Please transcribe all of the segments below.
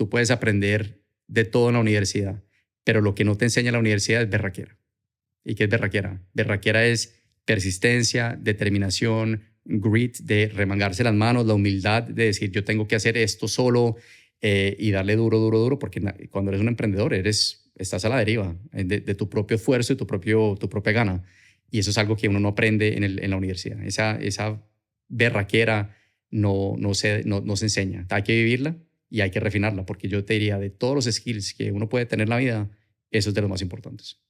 tú puedes aprender de todo en la universidad, pero lo que no te enseña la universidad es berraquera. ¿Y qué es berraquera? Berraquera es persistencia, determinación, grit, de remangarse las manos, la humildad de decir yo tengo que hacer esto solo y darle duro, duro, duro, porque cuando eres un emprendedor estás a la deriva de tu propio esfuerzo y tu propia gana. Y eso es algo que uno no aprende en la universidad. Esa berraquera no se enseña. Hay que vivirla y hay que refinarla, porque yo te diría, de todos los skills que uno puede tener en la vida, eso es de los más importantes.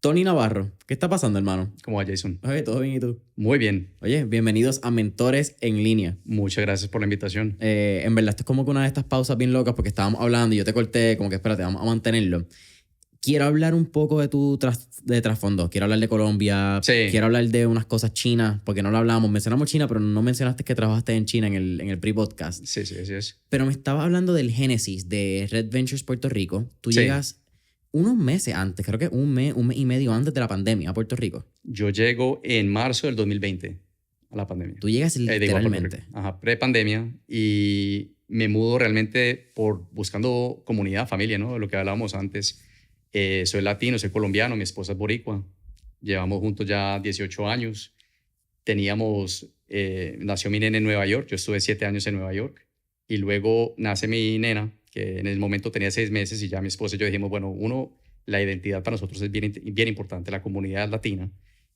Tony Navarro, ¿qué está pasando, hermano? ¿Cómo va, Jason? Oye, ¿todo bien y tú? Muy bien. Oye, bienvenidos a Mentores en Línea. Muchas gracias por la invitación. En verdad, esto es como que una de estas pausas bien locas porque estábamos hablando y yo te corté, como que espérate, vamos a mantenerlo. Quiero hablar un poco de tu trasfondo. Quiero hablar de Colombia. Sí. Quiero hablar de unas cosas chinas, porque no lo hablamos. Mencionamos China, pero no mencionaste que trabajaste en China en el pre-podcast. Sí, así es. Pero me estaba hablando del génesis de Red Ventures Puerto Rico. Tú Sí. llegas unos meses antes, creo que un mes y medio antes de la pandemia a Puerto Rico. Yo llego en marzo del 2020 a la pandemia. Tú llegas literalmente. Ajá, pre-pandemia, y me mudo realmente buscando comunidad, familia, ¿no? Lo que hablábamos antes. Soy latino, soy colombiano, mi esposa es boricua. Llevamos juntos ya 18 años. Nació mi nena en Nueva York. Yo estuve 7 años en Nueva York. Y luego nace mi nena, que en el momento tenía 6 meses, y ya mi esposa y yo dijimos, bueno, la identidad para nosotros es bien importante, la comunidad latina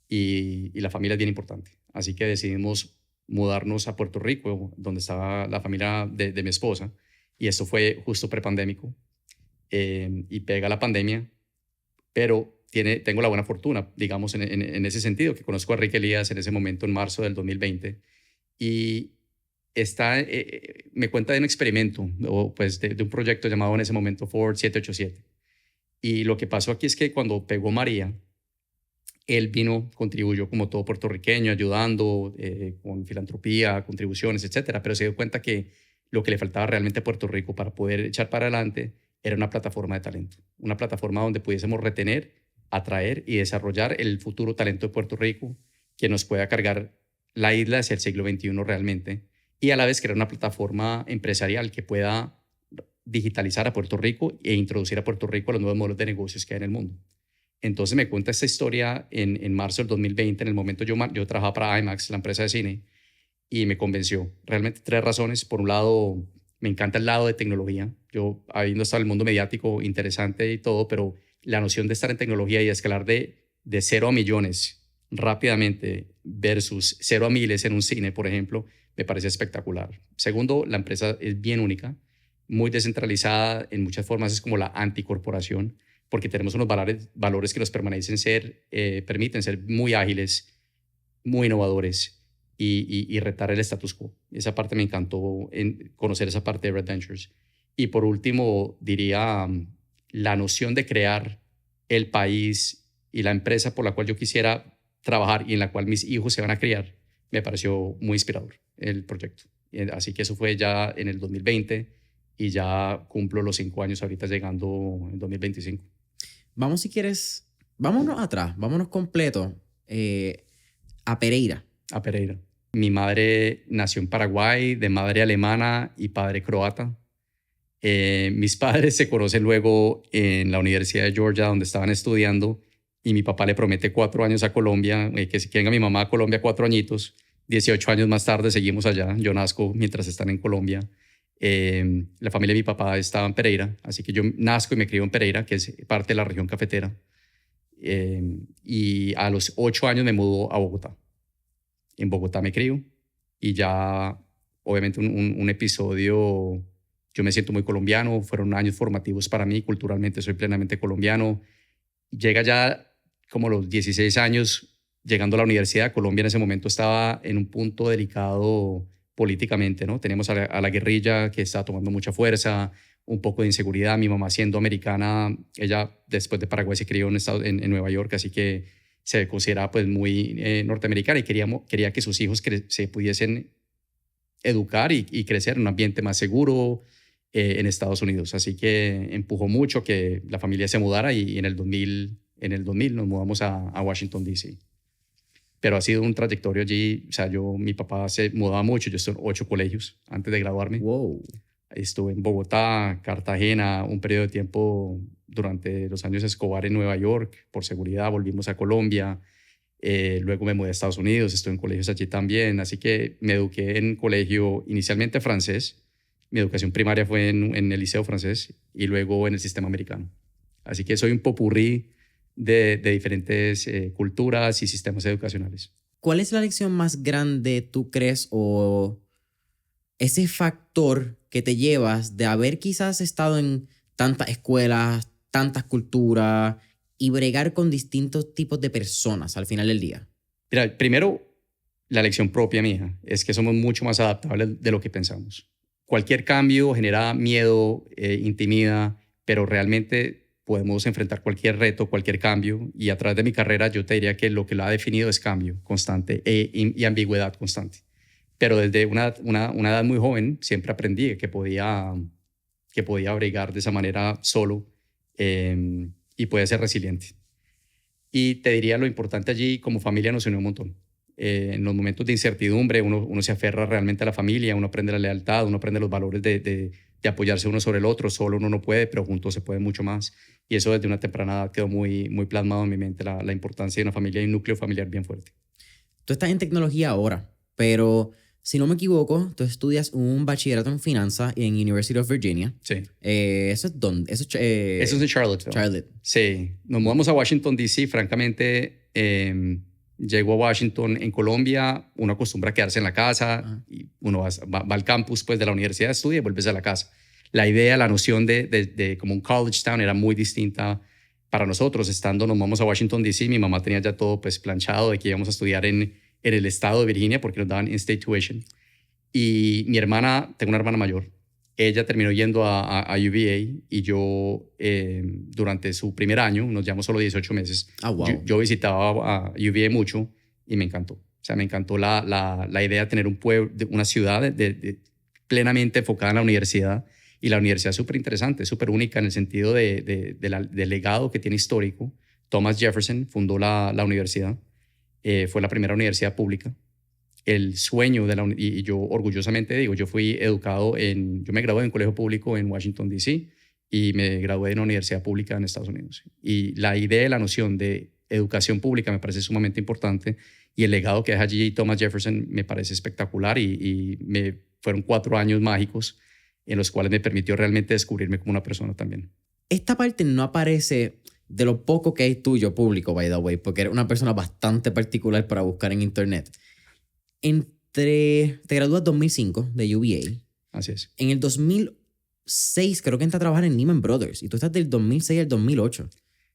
y la familia es bien importante. Así que decidimos mudarnos a Puerto Rico, donde estaba la familia de mi esposa, y esto fue justo prepandémico. Y pega la pandemia, pero tengo la buena fortuna, digamos, en ese sentido, que conozco a Rick Elías en ese momento, en marzo del 2020, y me cuenta de un experimento, o pues de un proyecto llamado en ese momento Ford 787. Y lo que pasó aquí es que cuando pegó María, él contribuyó como todo puertorriqueño, ayudando con filantropía, contribuciones, etcétera, pero se dio cuenta que lo que le faltaba realmente a Puerto Rico para poder echar para adelante era una plataforma de talento, una plataforma donde pudiésemos retener, atraer y desarrollar el futuro talento de Puerto Rico, que nos pueda cargar la isla hacia el siglo XXI realmente, y a la vez crear una plataforma empresarial que pueda digitalizar a Puerto Rico e introducir a Puerto Rico a los nuevos modelos de negocios que hay en el mundo. Entonces me cuenta esta historia en marzo del 2020. En el momento yo trabajaba para IMAX, la empresa de cine, y me convenció. Realmente 3 razones. Por un lado, me encanta el lado de tecnología. Yo, habiendo estado en el mundo mediático, interesante y todo, pero la noción de estar en tecnología y de escalar de 0 a millones rápidamente versus 0 a miles en un cine, por ejemplo, me parece espectacular. Segundo, la empresa es bien única, muy descentralizada, en muchas formas es como la anticorporación, porque tenemos unos valores que nos permiten ser muy ágiles, muy innovadores y retar el status quo. Esa parte me encantó, conocer esa parte de Red Ventures. Y por último, diría la noción de crear el país y la empresa por la cual yo quisiera trabajar y en la cual mis hijos se van a criar, me pareció muy inspirador el proyecto. Así que eso fue ya en el 2020 y ya cumplo los 5 años ahorita llegando en 2025. Vamos, si quieres, vámonos atrás, vámonos completo a Pereira. A Pereira. Mi madre nació en Paraguay, de madre alemana y padre croata. Mis padres se conocen luego en la Universidad de Georgia, donde estaban estudiando, y mi papá le promete 4 años a Colombia, que venga mi mamá a Colombia 4 añitos. 18 años más tarde seguimos allá. Yo nazco mientras están en Colombia. La familia de mi papá estaba en Pereira, así que yo nazco y me crio en Pereira, que es parte de la región cafetera. Y a los 8 años me mudo a Bogotá. En Bogotá me crio y ya, obviamente, un episodio, yo me siento muy colombiano, fueron años formativos para mí, culturalmente soy plenamente colombiano. Llega ya como los 16 años, llegando a la universidad. Colombia en ese momento estaba en un punto delicado políticamente, ¿no? Teníamos a la guerrilla que estaba tomando mucha fuerza, un poco de inseguridad. Mi mamá, siendo americana, ella después de Paraguay se crió en Nueva York, así que se consideraba pues muy norteamericana, y quería que sus hijos se pudiesen educar y crecer en un ambiente más seguro, en Estados Unidos. Así que empujó mucho que la familia se mudara y en el 2000 nos mudamos a Washington, D.C. Pero ha sido un trayectorio allí. O sea, mi papá se mudaba mucho. Yo estuve en 8 colegios antes de graduarme. Wow. Estuve en Bogotá, Cartagena, un periodo de tiempo durante los años Escobar en Nueva York. Por seguridad volvimos a Colombia. Luego me mudé a Estados Unidos, estuve en colegios allí también. Así que me eduqué en colegio inicialmente francés. Mi educación primaria fue en el liceo francés y luego en el sistema americano. Así que soy un popurrí de diferentes culturas y sistemas educacionales. ¿Cuál es la lección más grande, tú crees, o ese factor que te llevas de haber quizás estado en tantas escuelas, tantas culturas y bregar con distintos tipos de personas al final del día? Mira, primero, la lección propia mía es que somos mucho más adaptables de lo que pensamos. Cualquier cambio genera miedo, intimida, pero realmente podemos enfrentar cualquier reto, cualquier cambio. Y a través de mi carrera yo te diría que lo que lo ha definido es cambio constante y ambigüedad constante. Pero desde una edad muy joven siempre aprendí que podía bregar de esa manera solo y podía ser resiliente. Y te diría lo importante allí, como familia nos unió un montón. En los momentos de incertidumbre uno se aferra realmente a la familia, uno aprende la lealtad, uno aprende los valores de apoyarse uno sobre el otro. Solo uno no puede, pero juntos se puede mucho más. Y eso desde una temprana edad quedó muy, muy plasmado en mi mente, la importancia de una familia y un núcleo familiar bien fuerte. Tú estás en tecnología ahora, pero si no me equivoco, tú estudias un bachillerato en finanzas en University of Virginia. Sí. ¿Eso es dónde? Eso es en Charlottesville. Charlotte. Sí. Nos mudamos a Washington, D.C. Francamente, llego a Washington. En Colombia, uno acostumbra a quedarse en la casa y uno va al campus pues, de la universidad, estudia y vuelves a la casa. La idea, la noción de como un college town era muy distinta para nosotros. Nos vamos a Washington, D.C. Mi mamá tenía ya todo pues, planchado de que íbamos a estudiar en el estado de Virginia porque nos daban in-state tuition. Y mi hermana, tengo una hermana mayor, ella terminó yendo a UVA y yo durante su primer año, nos llevamos solo 18 meses, wow. yo visitaba a UVA mucho y me encantó. O sea, me encantó la idea de tener un pueblo, una ciudad plenamente enfocada en la universidad. Y la universidad es súper interesante, súper única en el sentido del legado que tiene histórico. Thomas Jefferson fundó la universidad. Fue la primera universidad pública. El sueño y yo orgullosamente digo, yo me gradué en un colegio público en Washington, D.C. y me gradué en una universidad pública en Estados Unidos. Y la idea, la noción de educación pública me parece sumamente importante y el legado que deja allí Thomas Jefferson me parece espectacular y fueron 4 años mágicos en los cuales me permitió realmente descubrirme como una persona también. Esta parte no aparece de lo poco que hay tuyo público, by the way, porque eres una persona bastante particular para buscar en internet. Te gradúas en 2005 de UVA. Así es. En el 2006 creo que entras a trabajar en Lehman Brothers y tú estás del 2006 al 2008.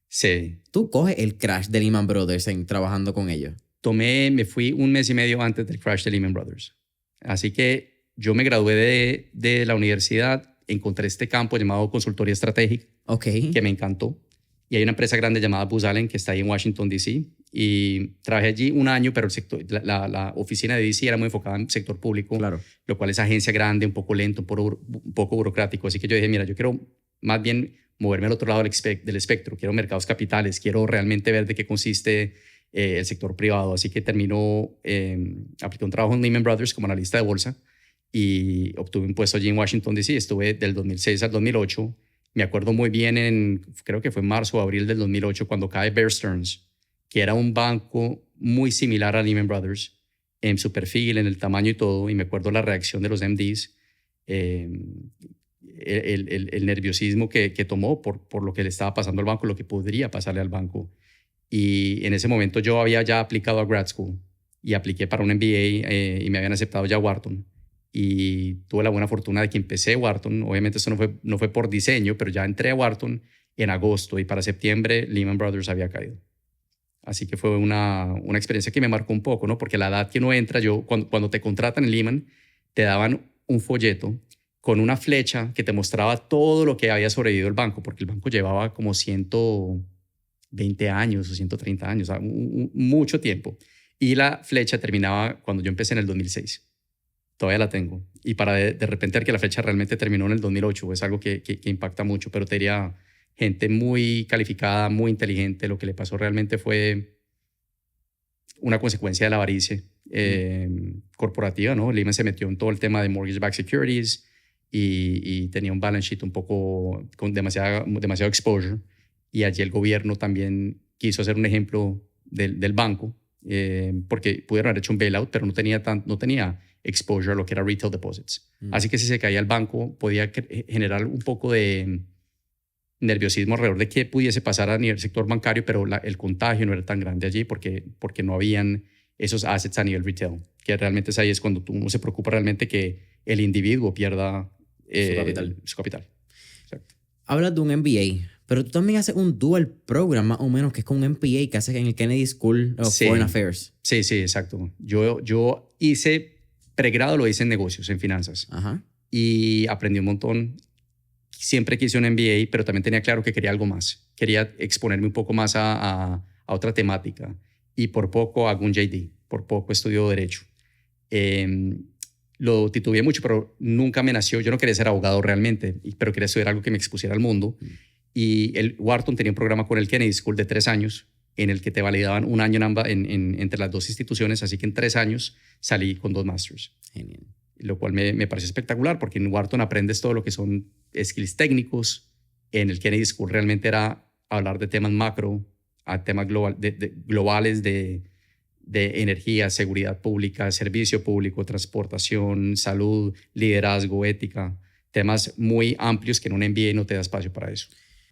Sí. Tú coges el crash de Lehman Brothers trabajando con ellos. Me fui 1 mes y medio antes del crash de Lehman Brothers. Así que yo me gradué de la universidad, encontré este campo llamado consultoría estratégica, que me encantó. Y hay una empresa grande llamada Booz Allen que está ahí en Washington, D.C. Y trabajé allí 1 año, pero la oficina de D.C. era muy enfocada en sector público, claro. Lo cual es agencia grande, un poco lento, un poco burocrático. Así que yo dije, mira, yo quiero más bien moverme al otro lado del espectro. Quiero mercados capitales, quiero realmente ver de qué consiste el sector privado. Así que apliqué un trabajo en Lehman Brothers como analista de bolsa y obtuve un puesto allí en Washington, D.C. Estuve del 2006 al 2008. Me acuerdo muy bien, creo que fue en marzo o abril del 2008, cuando cae Bear Stearns, que era un banco muy similar a Lehman Brothers en su perfil, en el tamaño y todo. Y me acuerdo la reacción de los MDs, el nerviosismo que tomó por lo que le estaba pasando al banco, lo que podría pasarle al banco. Y en ese momento yo había ya aplicado a grad school y apliqué para un MBA y me habían aceptado ya Wharton. Y tuve la buena fortuna de que empecé Wharton. Obviamente esto no fue por diseño, pero ya entré a Wharton en agosto y para septiembre Lehman Brothers había caído. Así que fue una experiencia que me marcó un poco, ¿no? Porque la edad que uno entra, cuando te contratan en Lehman, te daban un folleto con una flecha que te mostraba todo lo que había sobrevivido el banco, porque el banco llevaba como 120 años o 130 años, o sea, mucho tiempo. Y la flecha terminaba cuando yo empecé en el 2006. todavía la tengo. Y para de repente ver que la fecha realmente terminó en el 2008, es algo que impacta mucho, pero te diría, gente muy calificada, muy inteligente, lo que le pasó realmente fue una consecuencia de la avaricia corporativa, ¿no? Lehman se metió en todo el tema de mortgage-backed securities y tenía un balance sheet un poco con demasiado exposure, y allí el gobierno también quiso hacer un ejemplo del banco, porque pudieron haber hecho un bailout, pero no tenía exposure a lo que era retail deposits. Así que si se caía el banco, podía generar un poco de nerviosismo alrededor de qué pudiese pasar a nivel sector bancario, pero el contagio no era tan grande allí porque no habían esos assets a nivel retail, que realmente es ahí es cuando uno se preocupa realmente que el individuo pierda su capital. Exacto. Hablas de un MBA, pero tú también haces un dual program más o menos, que es con un MBA que haces en el Kennedy School of Foreign Affairs. Sí, exacto. Yo hice pregrado, lo hice en negocios, en finanzas. Ajá. Y aprendí un montón. Siempre quise un MBA, pero también tenía claro que quería algo más. Quería exponerme un poco más a otra temática. Y por poco hago un JD, por poco estudio Derecho. Lo titubeé mucho, pero nunca me nació. Yo no quería ser abogado realmente, pero quería estudiar algo que me expusiera al mundo. Y el Wharton tenía un programa con el Kennedy School de 3 años, en el que te validaban un año entre las dos instituciones. Así que en 3 años salí con 2 masters. Genial. Lo cual me pareció espectacular, porque en Wharton aprendes todo lo que son skills técnicos. En el Kennedy School realmente era hablar de temas macro a temas globales de energía, seguridad pública, servicio público, transportación, salud, liderazgo, ética, temas muy amplios que en un MBA no te da espacio para eso.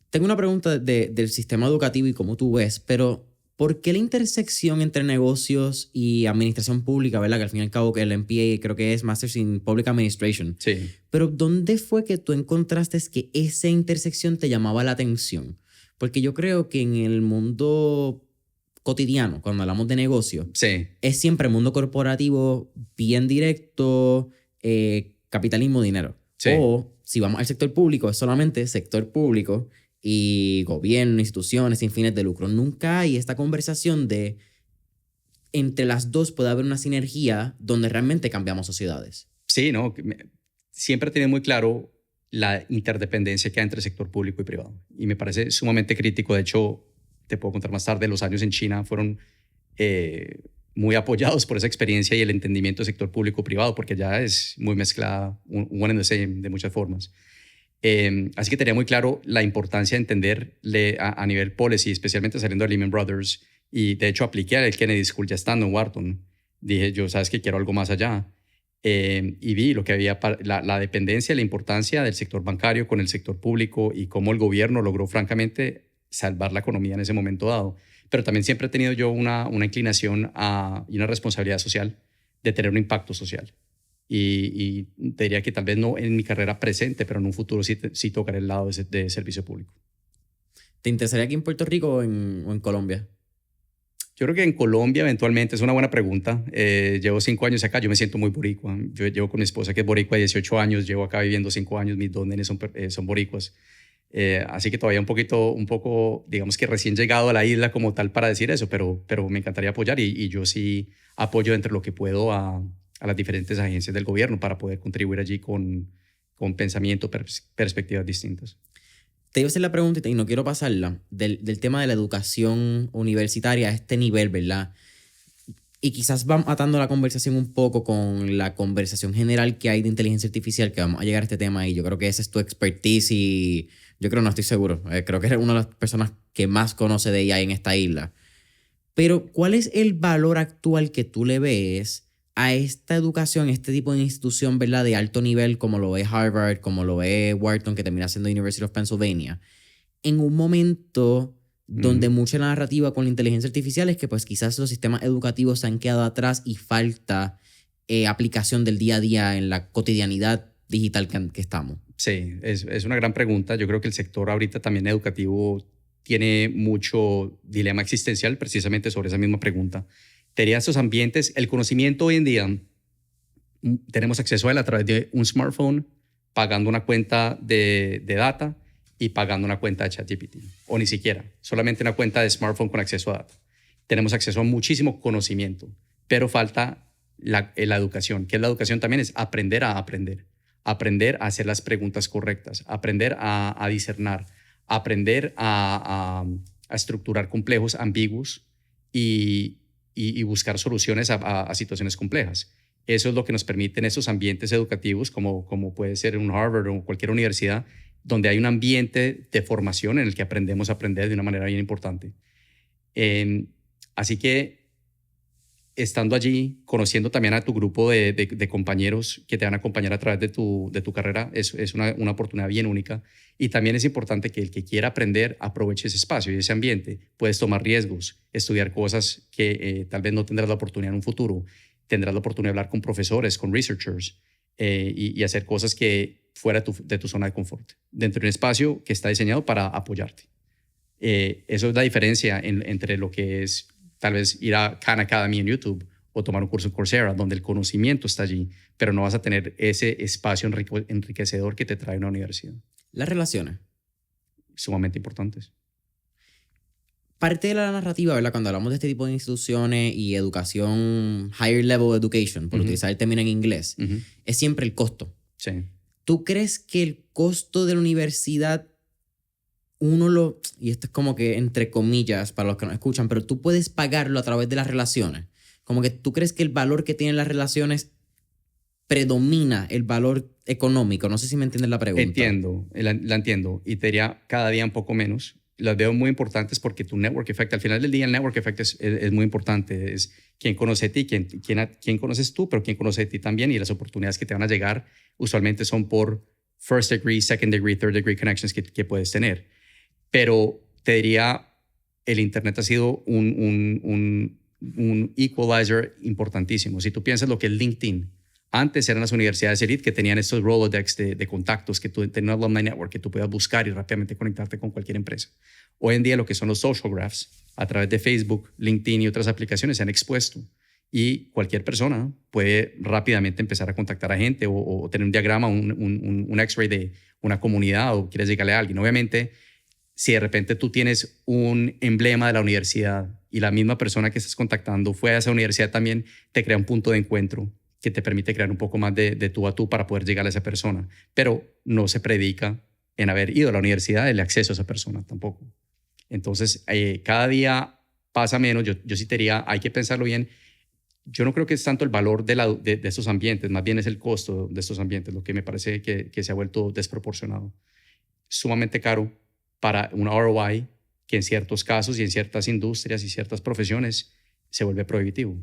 Tengo una pregunta del sistema educativo y cómo tú ves, pero ¿por qué la intersección entre negocios y administración pública, verdad? Que al fin y al cabo que el MPA creo que es Masters in Public Administration. Sí. Pero ¿dónde fue que tú encontraste que esa intersección te llamaba la atención? Porque yo creo que en el mundo cotidiano, cuando hablamos de negocio, Sí. es siempre mundo corporativo, bien directo, capitalismo, dinero. Sí. O si vamos al sector público, es solamente sector público y gobierno, instituciones sin fines de lucro. Nunca hay esta conversación de entre las dos puede haber una sinergia donde realmente cambiamos sociedades. Sí, no, siempre he tenido muy claro la interdependencia que hay entre sector público y privado. Y me parece sumamente crítico. De hecho, te puedo contar más tarde, los años en China fueron muy apoyados por esa experiencia y el entendimiento del sector público-privado, porque ya es muy mezclada, one and the same, de muchas formas. Así que tenía muy claro la importancia de entenderle a nivel policy, especialmente saliendo de Lehman Brothers, y de hecho apliqué al Kennedy School ya estando en Wharton. Dije, yo sabes que quiero algo más allá. Y vi lo que había, la dependencia y la importancia del sector bancario con el sector público y cómo el gobierno logró francamente salvar la economía en ese momento dado. Pero también siempre he tenido yo una inclinación y una responsabilidad social de tener un impacto social. Y te diría que tal vez no en mi carrera presente, pero en un futuro sí tocaré el lado de servicio público. ¿Te interesaría aquí en Puerto Rico o en Colombia? Yo creo que en Colombia eventualmente es una buena pregunta. Llevo 5 años acá, yo me siento muy boricua. Yo llevo con mi esposa que es boricua 18 años, llevo acá viviendo 5 años, mis 2 nenes son boricuas. Así que todavía un poco, digamos que recién llegado a la isla como tal para decir eso, pero me encantaría apoyar y yo sí apoyo entre lo que puedo a las diferentes agencias del gobierno para poder contribuir allí con pensamiento, perspectivas distintas. Te iba a hacer la pregunta y no quiero pasarla del tema de la educación universitaria a este nivel, ¿verdad? Y quizás vamos atando la conversación un poco con la conversación general que hay de inteligencia artificial, que vamos a llegar a este tema y yo creo que esa es tu expertise y yo creo, no estoy seguro, creo que eres una de las personas que más conoce de AI en esta isla. Pero ¿cuál es el valor actual que tú le ves a esta educación, este tipo de institución, ¿verdad? De alto nivel, como lo es Harvard, como lo es Wharton, que termina siendo University of Pennsylvania, en un momento donde mucha narrativa con la inteligencia artificial es que pues quizás los sistemas educativos se han quedado atrás y falta aplicación del día a día en la cotidianidad digital que estamos? Sí, es una gran pregunta. Yo creo que el sector ahorita también educativo tiene mucho dilema existencial precisamente sobre esa misma pregunta. Tenía esos ambientes, el conocimiento hoy en día, tenemos acceso a él a través de un smartphone, pagando una cuenta de data y pagando una cuenta de ChatGPT, o ni siquiera, solamente una cuenta de smartphone con acceso a data. Tenemos acceso a muchísimo conocimiento, pero falta la educación. ¿Qué es la educación? También es aprender a aprender. Aprender a hacer las preguntas correctas, aprender a discernar, aprender a estructurar complejos, ambiguos y buscar soluciones a situaciones complejas. Eso es lo que nos permite en esos ambientes educativos, como puede ser un Harvard o cualquier universidad, donde hay un ambiente de formación en el que aprendemos a aprender de una manera bien importante. Así que estando allí, conociendo también a tu grupo de compañeros que te van a acompañar a través de tu carrera, es una oportunidad bien única. Y también es importante que el que quiera aprender aproveche ese espacio y ese ambiente. Puedes tomar riesgos, estudiar cosas que tal vez no tendrás la oportunidad en un futuro. Tendrás la oportunidad de hablar con profesores, con researchers y hacer cosas que fuera de tu zona de confort, dentro de un espacio que está diseñado para apoyarte. Eso es la diferencia entre lo que es tal vez ir a Khan Academy en YouTube o tomar un curso en Coursera, donde el conocimiento está allí, pero no vas a tener ese espacio enriquecedor que te trae una universidad. Las relaciones. Sumamente importantes. Parte de la narrativa, ¿verdad? Cuando hablamos de este tipo de instituciones y educación, higher level education, por utilizar el término en inglés, es siempre el costo. Sí. ¿Tú crees que el costo de la universidad y esto es como que entre comillas para los que nos escuchan, pero tú puedes pagarlo a través de las relaciones? Como que tú crees que el valor que tienen las relaciones predomina el valor económico. No sé si me entiendes la pregunta. Entiendo, la entiendo. Y te diría cada día un poco menos. Las veo muy importantes porque tu network effect, al final del día el network effect es muy importante. Es quién conoce a ti, quién conoces tú, pero quién conoce a ti también. Y las oportunidades que te van a llegar usualmente son por first degree, second degree, third degree connections que puedes tener. Pero te diría, el Internet ha sido un equalizer importantísimo. Si tú piensas lo que es LinkedIn, antes eran las universidades elite que tenían estos Rolodex de contactos, que tú tenías un alumni network que tú podías buscar y rápidamente conectarte con cualquier empresa. Hoy en día lo que son los social graphs, a través de Facebook, LinkedIn y otras aplicaciones se han expuesto. Y cualquier persona puede rápidamente empezar a contactar a gente o tener un diagrama, un X-ray de una comunidad o quieres llegarle a alguien. Obviamente, si de repente tú tienes un emblema de la universidad y la misma persona que estás contactando fue a esa universidad también, te crea un punto de encuentro que te permite crear un poco más de tú a tú para poder llegar a esa persona. Pero no se predica en haber ido a la universidad el acceso a esa persona tampoco. Entonces, cada día pasa menos. Yo sí te diría, hay que pensarlo bien. Yo no creo que es tanto el valor de estos ambientes, más bien es el costo de estos ambientes, lo que me parece que se ha vuelto desproporcionado. Sumamente caro para un ROI que en ciertos casos y en ciertas industrias y ciertas profesiones se vuelve prohibitivo.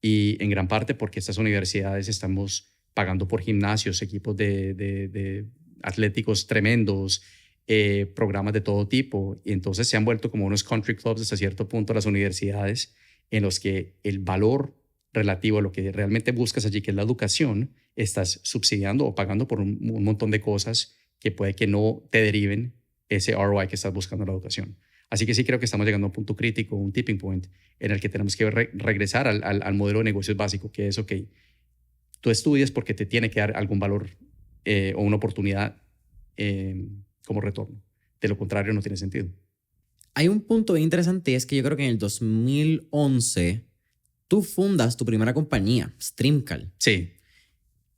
Y en gran parte porque estas universidades estamos pagando por gimnasios, equipos de atléticos tremendos, programas de todo tipo. Y entonces se han vuelto como unos country clubs hasta cierto punto las universidades en los que el valor relativo a lo que realmente buscas allí, que es la educación, estás subsidiando o pagando por un montón de cosas que puede que no te deriven ese ROI que estás buscando en la educación. Así que sí creo que estamos llegando a un punto crítico, un tipping point, en el que tenemos que regresar al modelo de negocios básico, que es, ok, tú estudias porque te tiene que dar algún valor o una oportunidad como retorno. De lo contrario, no tiene sentido. Hay un punto interesante, es que yo creo que en el 2011 tú fundas tu primera compañía, Streamcal. Sí.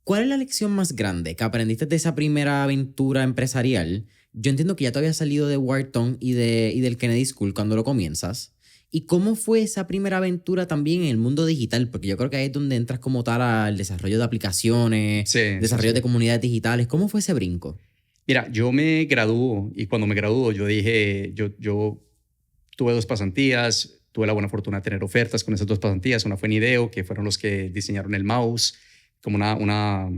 ¿Cuál es la lección más grande que aprendiste de esa primera aventura empresarial? Yo entiendo que ya te habías salido de Wharton y del Kennedy School cuando lo comienzas. ¿Y cómo fue esa primera aventura también en el mundo digital? Porque yo creo que ahí es donde entras como tal al desarrollo de aplicaciones, desarrollo de comunidades digitales. ¿Cómo fue ese brinco? Mira, yo me graduó y cuando me graduó yo dije, yo tuve 2 pasantías, tuve la buena fortuna de tener ofertas con esas 2 pasantías. Una fue en IDEO, que fueron los que diseñaron el mouse, como una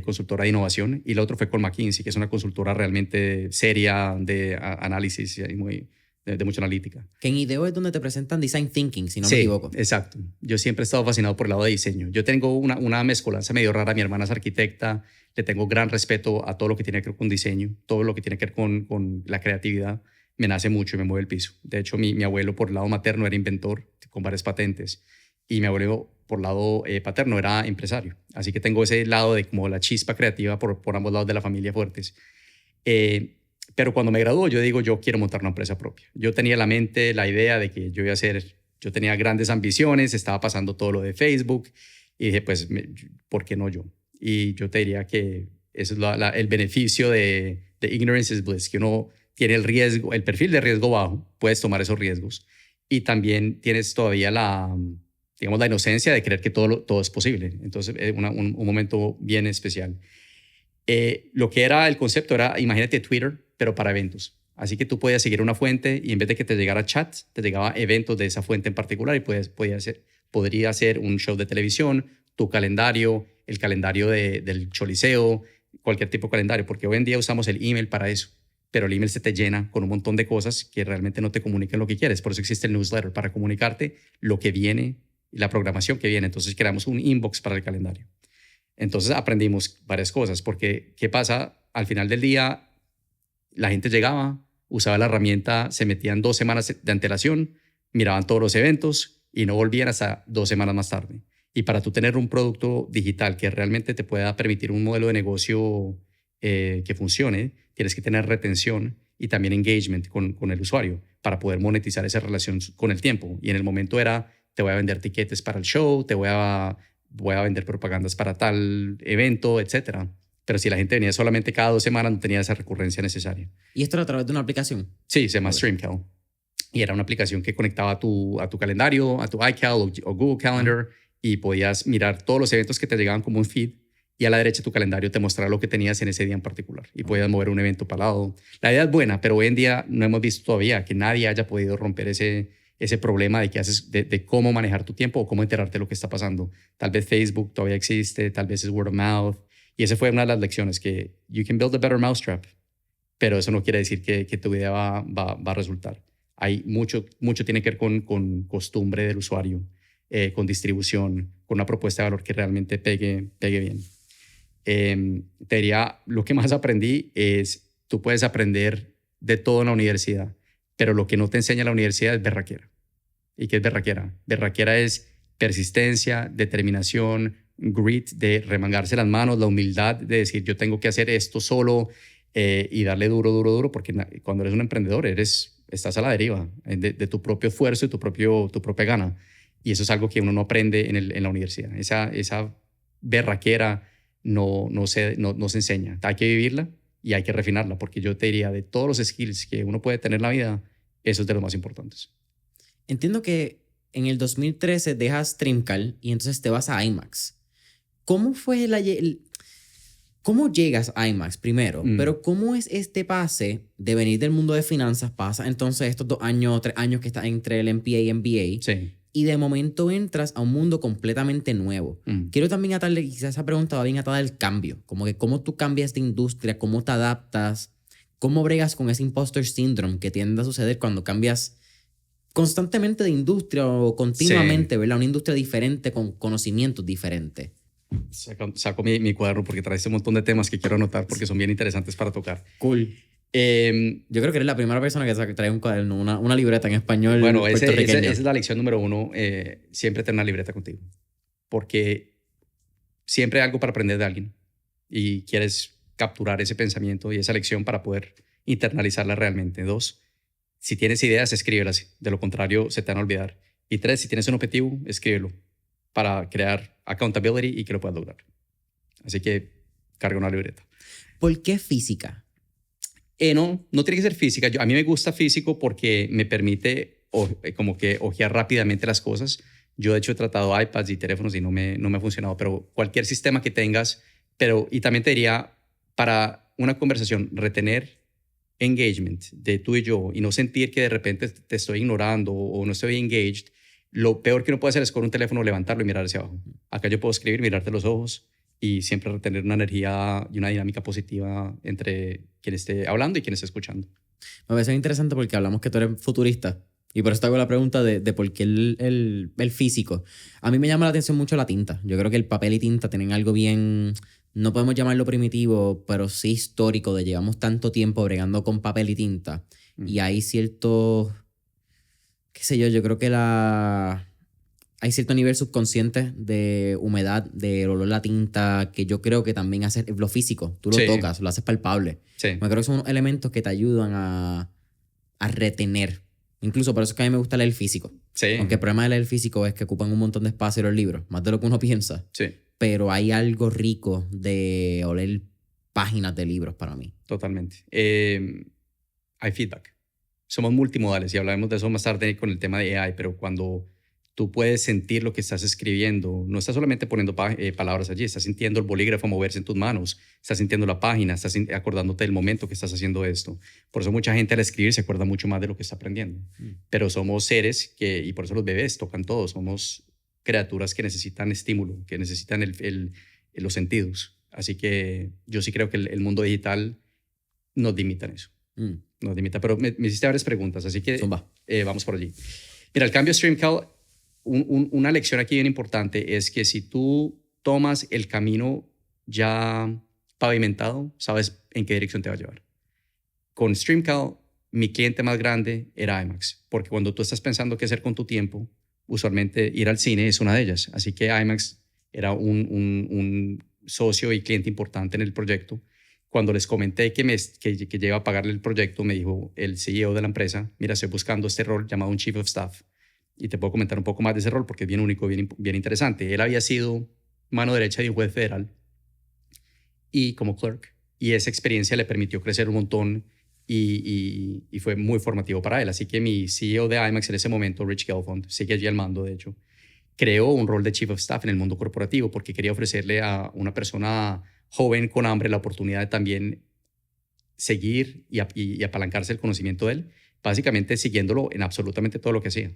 consultora de innovación, y la otra fue con McKinsey, que es una consultora realmente seria de análisis y de mucha analítica. Que en IDEO es donde te presentan Design Thinking, si no me equivoco. Exacto. Yo siempre he estado fascinado por el lado de diseño. Yo tengo una mezcolanza medio rara. Mi hermana es arquitecta, le tengo gran respeto a todo lo que tiene que ver con diseño, todo lo que tiene que ver con la creatividad. Me nace mucho y me mueve el piso. De hecho, mi abuelo por el lado materno era inventor con varias patentes y mi abuelo por lado paterno era empresario. Así que tengo ese lado de como la chispa creativa por ambos lados de la familia fuertes. Pero cuando me graduó, yo digo, yo quiero montar una empresa propia. Yo tenía en la mente la idea de que yo tenía grandes ambiciones, estaba pasando todo lo de Facebook Y dije, pues, ¿por qué no yo? Y yo te diría que eso es el beneficio de ignorance is bliss, que uno tiene el riesgo, el perfil de riesgo bajo, puedes tomar esos riesgos. Y también tienes todavía digamos, la inocencia de creer que todo es posible. Entonces, es un momento bien especial. Lo que era el concepto era, imagínate Twitter, pero para eventos. Así que tú podías seguir una fuente y en vez de que te llegara chat, te llegaba eventos de esa fuente en particular y podría ser un show de televisión, tu calendario, el calendario del Choliseo, cualquier tipo de calendario, porque hoy en día usamos el email para eso, pero el email se te llena con un montón de cosas que realmente no te comunican lo que quieres. Por eso existe el newsletter, para comunicarte lo que viene y la programación que viene. Entonces creamos un inbox para el calendario. Entonces aprendimos varias cosas, porque ¿qué pasa? Al final del día, la gente llegaba, usaba la herramienta, se metían 2 semanas de antelación, miraban todos los eventos y no volvían hasta 2 semanas más tarde. Y para tú tener un producto digital que realmente te pueda permitir un modelo de negocio que funcione, tienes que tener retención y también engagement con el usuario para poder monetizar esa relación con el tiempo. Y en el momento era, te voy a vender tiquetes para el show, voy a vender propagandas para tal evento, etcétera. Pero si la gente venía solamente cada 2 semanas, no tenía esa recurrencia necesaria. ¿Y esto era a través de una aplicación? Sí, se llama StreamCal. Y era una aplicación que conectaba a tu calendario, a tu iCal o Google Calendar, y podías mirar todos los eventos que te llegaban como un feed, y a la derecha tu calendario te mostraba lo que tenías en ese día en particular. Y podías mover un evento para el lado. La idea es buena, pero hoy en día no hemos visto todavía que nadie haya podido romper ese problema de cómo manejar tu tiempo o cómo enterarte de lo que está pasando. Tal vez Facebook todavía existe, tal vez es word of mouth. Y esa fue una de las lecciones, que you can build a better mousetrap, pero eso no quiere decir que tu idea va a resultar. Hay mucho tiene que ver con costumbre del usuario, con distribución, con una propuesta de valor que realmente pegue bien. Te diría, lo que más aprendí es, tú puedes aprender de todo en la universidad, pero lo que no te enseña la universidad es berraquera. ¿Y qué es berraquera? Berraquera es persistencia, determinación, grit, de remangarse las manos, la humildad de decir yo tengo que hacer esto solo y darle duro, porque cuando eres un emprendedor estás a la deriva de tu propio esfuerzo y tu propia gana. Y eso es algo que uno no aprende en la universidad. Esa berraquera no se enseña. Hay que vivirla y hay que refinarla, porque yo te diría, de todos los skills que uno puede tener en la vida, eso es de los más importantes. Entiendo que en el 2013 dejas StreamCal y entonces te vas a IMAX. ¿Cómo fue cómo llegas a IMAX primero? Pero ¿cómo es este pase de venir del mundo de finanzas? Pasa entonces estos 2 años, 3 años que estás entre el MPA y MBA. Sí. Y de momento entras a un mundo completamente nuevo. Quiero también atarle, quizás esa pregunta va bien atada al cambio. Como que cómo tú cambias de industria, cómo te adaptas, cómo bregas con ese imposter syndrome que tiende a suceder cuando cambias constantemente de industria o continuamente, sí, ¿verdad? Una industria diferente con conocimientos diferentes. Saco mi cuaderno porque trae un montón de temas que quiero anotar porque son bien interesantes para tocar. Cool. Yo creo que eres la primera persona que trae un cuaderno, una libreta en español. Bueno, esa es la lección número 1. Siempre tener una libreta contigo. Porque siempre hay algo para aprender de alguien. Y quieres capturar ese pensamiento y esa lección para poder internalizarla realmente. 2, si tienes ideas, escríbelas. De lo contrario, se te van a olvidar. Y 3, si tienes un objetivo, escríbelo para crear accountability y que lo puedas lograr. Así que carga una libreta. ¿Por qué física? No tiene que ser física. A mí me gusta físico porque me permite como que ojear rápidamente las cosas. Yo de hecho he tratado iPads y teléfonos y no me ha funcionado, pero cualquier sistema que tengas, y también te diría, para una conversación, retener engagement de tú y yo y no sentir que de repente te estoy ignorando o no estoy engaged, lo peor que uno puede hacer es con un teléfono levantarlo y mirar hacia abajo. Acá yo puedo escribir, mirarte los ojos y siempre retener una energía y una dinámica positiva entre quien esté hablando y quien esté escuchando. Me parece interesante porque hablamos que tú eres futurista y por eso te hago la pregunta de por qué el físico. A mí me llama la atención mucho la tinta. Yo creo que el papel y tinta tienen algo bien, no podemos llamarlo primitivo, pero sí histórico, de llevamos tanto tiempo bregando con papel y tinta. Y hay cierto, qué sé yo creo que hay cierto nivel subconsciente de humedad, del olor a la tinta, que yo creo que también hace lo físico. Tú lo tocas, lo haces palpable. Sí. Me creo que son unos elementos que te ayudan a retener Incluso por eso es que a mí me gusta leer físico. Sí. Aunque el problema de leer físico es que ocupan un montón de espacio los libros, más de lo que uno piensa. Sí, Pero hay algo rico de oler páginas de libros para mí. totalmente. Hay feedback. Somos multimodales y hablaremos de eso más tarde con el tema de AI, pero cuando tú puedes sentir lo que estás escribiendo, no estás solamente poniendo palabras allí, estás sintiendo el bolígrafo moverse en tus manos, estás sintiendo la página, estás acordándote del momento que estás haciendo esto. Por eso mucha gente al escribir se acuerda mucho más de lo que está aprendiendo. Pero somos seres que, y por eso los bebés tocan todo, somos criaturas que necesitan estímulo, que necesitan los sentidos. Así que yo sí creo que el mundo digital nos limita en eso. Nos limita, pero me hiciste varias preguntas, así que vamos por allí. Mira, el cambio StreamCal, una lección aquí bien importante es que si tú tomas el camino ya pavimentado, sabes en qué dirección te va a llevar. Con StreamCal, mi cliente más grande era IMAX, porque cuando tú estás pensando qué hacer con tu tiempo, usualmente ir al cine es una de ellas. Así que IMAX era un socio y cliente importante en el proyecto. Cuando les comenté que lleva a pagarle el proyecto, me dijo el CEO de la empresa, mira, estoy buscando este rol llamado un Chief of Staff y te puedo comentar un poco más de ese rol porque es bien único, bien interesante. Él había sido mano derecha de un juez federal y como clerk, y esa experiencia le permitió crecer un montón y fue muy formativo para él. Así que mi CEO de IMAX en ese momento, Rich Gelfond, sigue allí al mando, de hecho, creó un rol de Chief of Staff en el mundo corporativo porque quería ofrecerle a una persona joven con hambre la oportunidad de también seguir y apalancarse el conocimiento de él, básicamente siguiéndolo en absolutamente todo lo que hacía.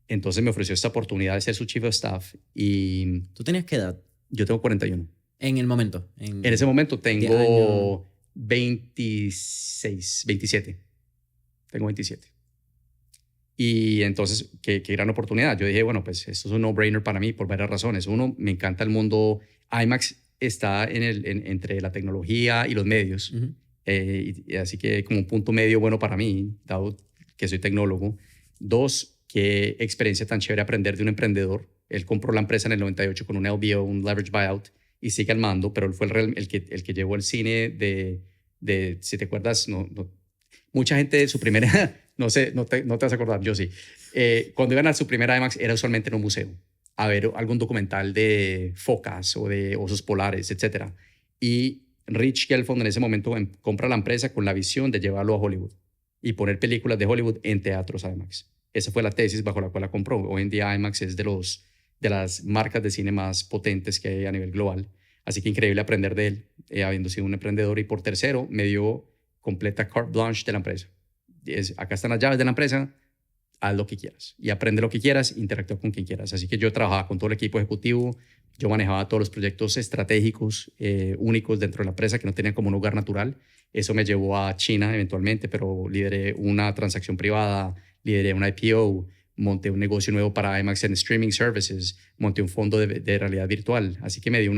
Entonces me ofreció esta oportunidad de ser su Chief of Staff y... ¿Tú tenías qué edad? Yo tengo 41. En el momento. En ese momento tengo 26, 27. Tengo 27. Y entonces, qué gran oportunidad. Yo dije, bueno, pues esto es un no-brainer para mí por varias razones. Uno, me encanta el mundo. IMAX está entre la tecnología y los medios. Así que como un punto medio bueno para mí, dado que soy tecnólogo. Dos, qué experiencia tan chévere aprender de un emprendedor. Él compró la empresa en el 98 con un LBO, un leverage buyout, y sigue al mando, pero él fue el que llevó el cine si te acuerdas, mucha gente su primera, no sé, no te vas a acordar, yo sí. Cuando iban a su primera IMAX era usualmente en un museo, a ver algún documental de focas o de osos polares, etc. Y Rich Gelfond en ese momento compra la empresa con la visión de llevarlo a Hollywood y poner películas de Hollywood en teatros IMAX. Esa fue la tesis bajo la cual la compró. Hoy en día IMAX es de las marcas de cine más potentes que hay a nivel global. Así que increíble aprender de él, habiendo sido un emprendedor. Y por tercero, me dio completa carte blanche de la empresa. Acá están las llaves de la empresa, haz lo que quieras. Y aprende lo que quieras, interactúa con quien quieras. Así que yo trabajaba con todo el equipo ejecutivo, yo manejaba todos los proyectos estratégicos únicos dentro de la empresa que no tenían como un lugar natural. Eso me llevó a China eventualmente, pero lideré una transacción privada, lideré una IPO, monté un negocio nuevo para IMAX en streaming services, monté un fondo de realidad virtual. Así que me dio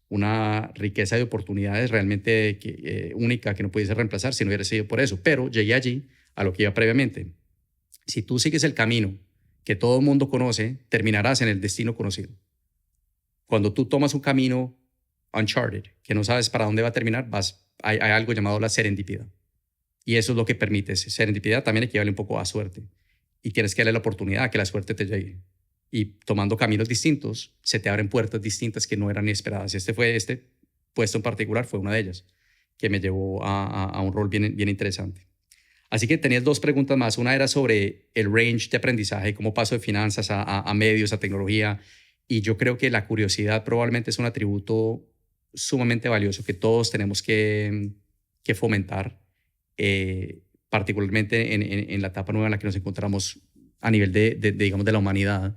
una riqueza de oportunidades realmente única que no pudiese reemplazar si no hubiera sido por eso. Pero llegué allí a lo que iba previamente. Si tú sigues el camino que todo el mundo conoce, terminarás en el destino conocido. Cuando tú tomas un camino uncharted, que no sabes para dónde va a terminar, hay algo llamado la serendipidad. Y eso es lo que permite. Serendipidad también equivale un poco a suerte. Y tienes que darle la oportunidad a que la suerte te llegue. Y tomando caminos distintos, se te abren puertas distintas que no eran ni esperadas. Este puesto en particular fue una de ellas, que me llevó a un rol bien interesante. Así que tenías dos preguntas más. Una era sobre el range de aprendizaje, cómo paso de finanzas a medios, a tecnología. Y yo creo que la curiosidad probablemente es un atributo sumamente valioso que todos tenemos que fomentar, particularmente en la etapa nueva en la que nos encontramos a nivel digamos, de la humanidad.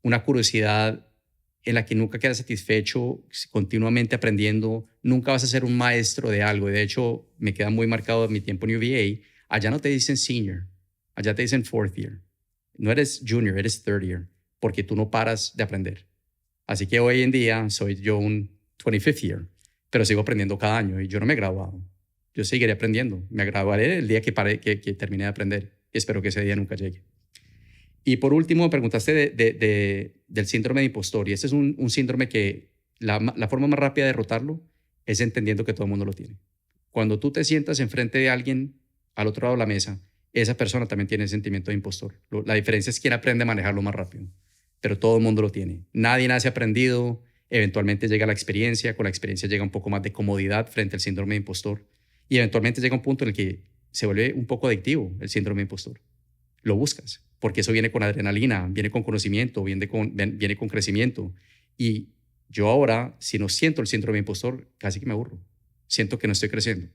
Una curiosidad en la que nunca quedas satisfecho, continuamente aprendiendo. Nunca vas a ser un maestro de algo. De hecho, me queda muy marcado mi tiempo en UVA. Allá no te dicen senior, allá te dicen fourth year. No eres junior, eres third year, porque tú no paras de aprender. Así que hoy en día soy yo un 25th year, pero sigo aprendiendo cada año y yo no me he graduado. Yo seguiré aprendiendo. Me graduaré el día que termine de aprender y espero que ese día nunca llegue. Y por último, me preguntaste del síndrome de impostor. Y este es un síndrome que la forma más rápida de derrotarlo es entendiendo que todo el mundo lo tiene. Cuando tú te sientas enfrente de alguien al otro lado de la mesa, esa persona también tiene el sentimiento de impostor. La diferencia es quién aprende a manejarlo más rápido, pero todo el mundo lo tiene. Nadie nace aprendido, eventualmente llega la experiencia, con la experiencia llega un poco más de comodidad frente al síndrome de impostor y eventualmente llega un punto en el que se vuelve un poco adictivo el síndrome de impostor. Lo buscas, porque eso viene con adrenalina, viene con conocimiento, viene con crecimiento. Y yo ahora, si no siento el síndrome de impostor, casi que me aburro. Siento que no estoy creciendo.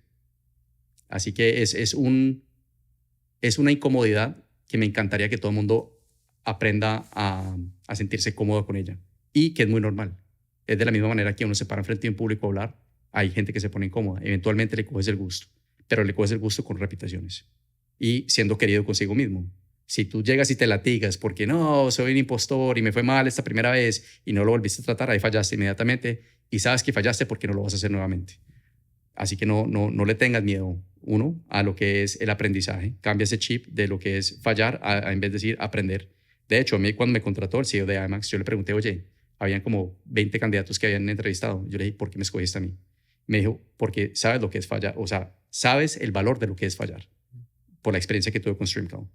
Así que es una incomodidad que me encantaría que todo el mundo aprenda a sentirse cómodo con ella. Y que es muy normal. Es de la misma manera que uno se para frente a un público a hablar, hay gente que se pone incómoda. Eventualmente le coges el gusto, pero le coges el gusto con repeticiones y siendo querido consigo mismo. Si tú llegas y te latigas porque no, soy un impostor y me fue mal esta primera vez y no lo volviste a tratar, ahí fallaste inmediatamente y sabes que fallaste porque no lo vas a hacer nuevamente. Así que no le tengas miedo, uno, a lo que es el aprendizaje. Cambia ese chip de lo que es fallar a en vez de decir aprender. De hecho, a mí cuando me contrató el CEO de IMAX, yo le pregunté, oye, habían como 20 candidatos que habían entrevistado. Yo le dije, ¿por qué me escogiste a mí? Me dijo, porque sabes lo que es fallar, o sea, sabes el valor de lo que es fallar por la experiencia que tuve con StreamCloud.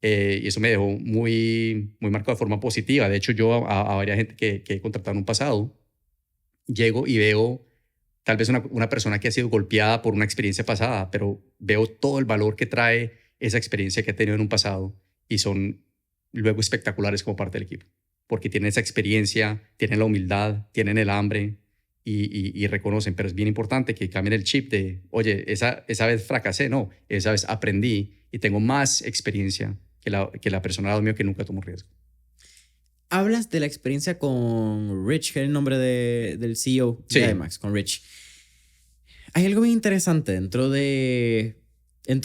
Y eso me dejó muy marcado de forma positiva. De hecho, yo a varias gente que he contratado en un pasado, llego y veo tal vez una persona que ha sido golpeada por una experiencia pasada, pero veo todo el valor que trae esa experiencia que ha tenido en un pasado y son luego espectaculares como parte del equipo, porque tienen esa experiencia, tienen la humildad, tienen el hambre y reconocen. Pero es bien importante que cambien el chip de, oye, esa vez fracasé, no, esa vez aprendí y tengo más experiencia que la persona al lado mío que nunca tomó riesgo. Hablas de la experiencia con Rich, que es el nombre del CEO de IMAX, con Rich. Hay algo bien interesante dentro del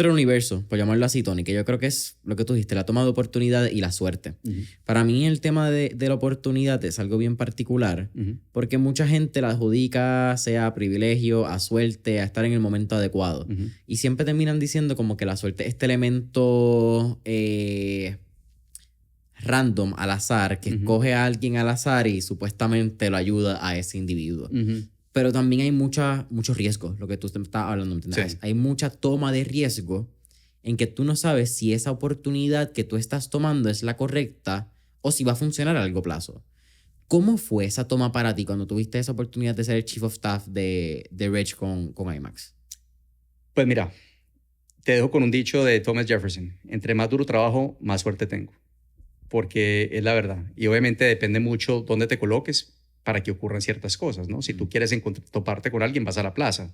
universo, por llamarlo así, Tony, que yo creo que es lo que tú dijiste, la toma de oportunidad y la suerte. Para mí el tema de la oportunidad es algo bien particular, porque mucha gente la adjudica sea a privilegio, a suerte, a estar en el momento adecuado. Y siempre terminan diciendo como que la suerte es este elemento random, al azar, que escoge a alguien al azar y supuestamente lo ayuda a ese individuo. Pero también hay muchos riesgos, lo que tú estás hablando, ¿entendés? Sí. Hay mucha toma de riesgo en que tú no sabes si esa oportunidad que tú estás tomando es la correcta o si va a funcionar a largo plazo. ¿Cómo fue esa toma para ti cuando tuviste esa oportunidad de ser el Chief of Staff de Rich con IMAX? Pues mira, te dejo con un dicho de Thomas Jefferson. Entre más duro trabajo, más suerte tengo. Porque es la verdad. Y obviamente depende mucho dónde te coloques para que ocurran ciertas cosas, ¿no? Si tú quieres toparte con alguien, vas a la plaza.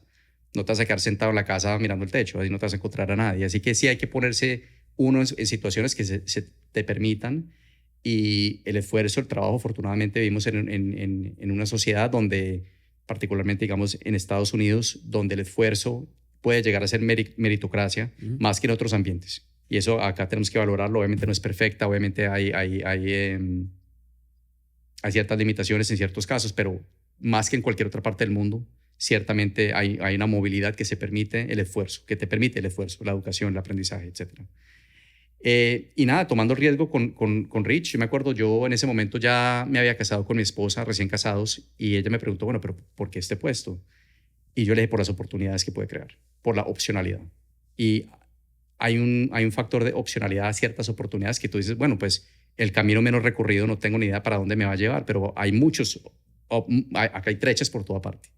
No te vas a quedar sentado en la casa mirando el techo, ahí no te vas a encontrar a nadie. Así que sí hay que ponerse uno en situaciones que se te permitan, y el esfuerzo, el trabajo, afortunadamente vivimos en una sociedad donde, particularmente digamos en Estados Unidos, donde el esfuerzo puede llegar a ser meritocracia más que en otros ambientes. Y eso acá tenemos que valorarlo. Obviamente no es perfecta, obviamente hay ciertas limitaciones en ciertos casos, pero más que en cualquier otra parte del mundo, ciertamente hay una movilidad que se permite el esfuerzo, que te permite el esfuerzo, la educación, el aprendizaje, etc. Y nada, tomando el riesgo con Rich. Yo me acuerdo, yo en ese momento ya me había casado con mi esposa, recién casados, y ella me preguntó, bueno, pero ¿por qué este puesto? Y yo le dije, por las oportunidades que puede crear, por la opcionalidad. Y hay un factor de opcionalidad a ciertas oportunidades que tú dices, bueno, pues el camino menos recorrido, no tengo ni idea para dónde me va a llevar, pero hay acá hay trechas por toda parte.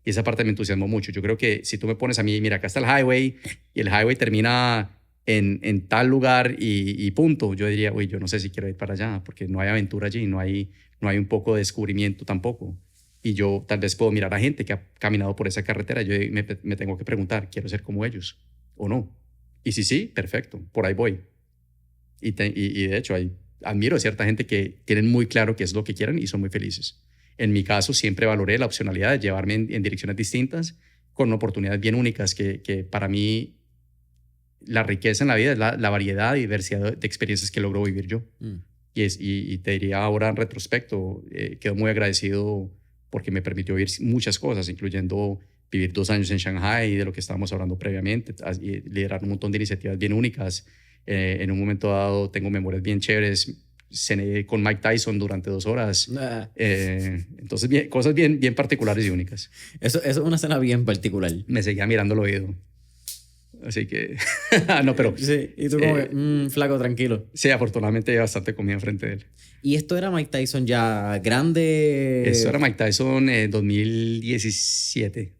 Y esa parte me entusiasmó mucho. Yo creo que si tú me pones a mí, mira, acá está el highway y el highway termina en tal lugar y punto, yo diría, uy, yo no sé si quiero ir para allá, porque no hay aventura allí, no hay un poco de descubrimiento tampoco. Y yo tal vez puedo mirar a gente que ha caminado por esa carretera, yo me tengo que preguntar, ¿quiero ser como ellos o no? Y si sí, perfecto, por ahí voy. Y de hecho admiro a cierta gente que tienen muy claro qué es lo que quieren y son muy felices. En mi caso siempre valoré la opcionalidad de llevarme en direcciones distintas, con oportunidades bien únicas, que para mí la riqueza en la vida es la variedad y diversidad de experiencias que logro vivir yo. Y te diría ahora en retrospecto, quedo muy agradecido porque me permitió vivir muchas cosas, incluyendo vivir 2 años en Shanghai, de lo que estábamos hablando previamente, y liderar un montón de iniciativas bien únicas. En un momento dado tengo memorias bien chéveres, cené con Mike Tyson durante 2 horas. Entonces, cosas bien particulares y únicas. Eso es una cena bien particular. Me seguía mirando el oído. Así que, no, pero Sí, y tú como que, flaco, tranquilo. sí, afortunadamente hay bastante comida enfrente de él. ¿Y esto era Mike Tyson ya Eso era grande? Mike Tyson 2017.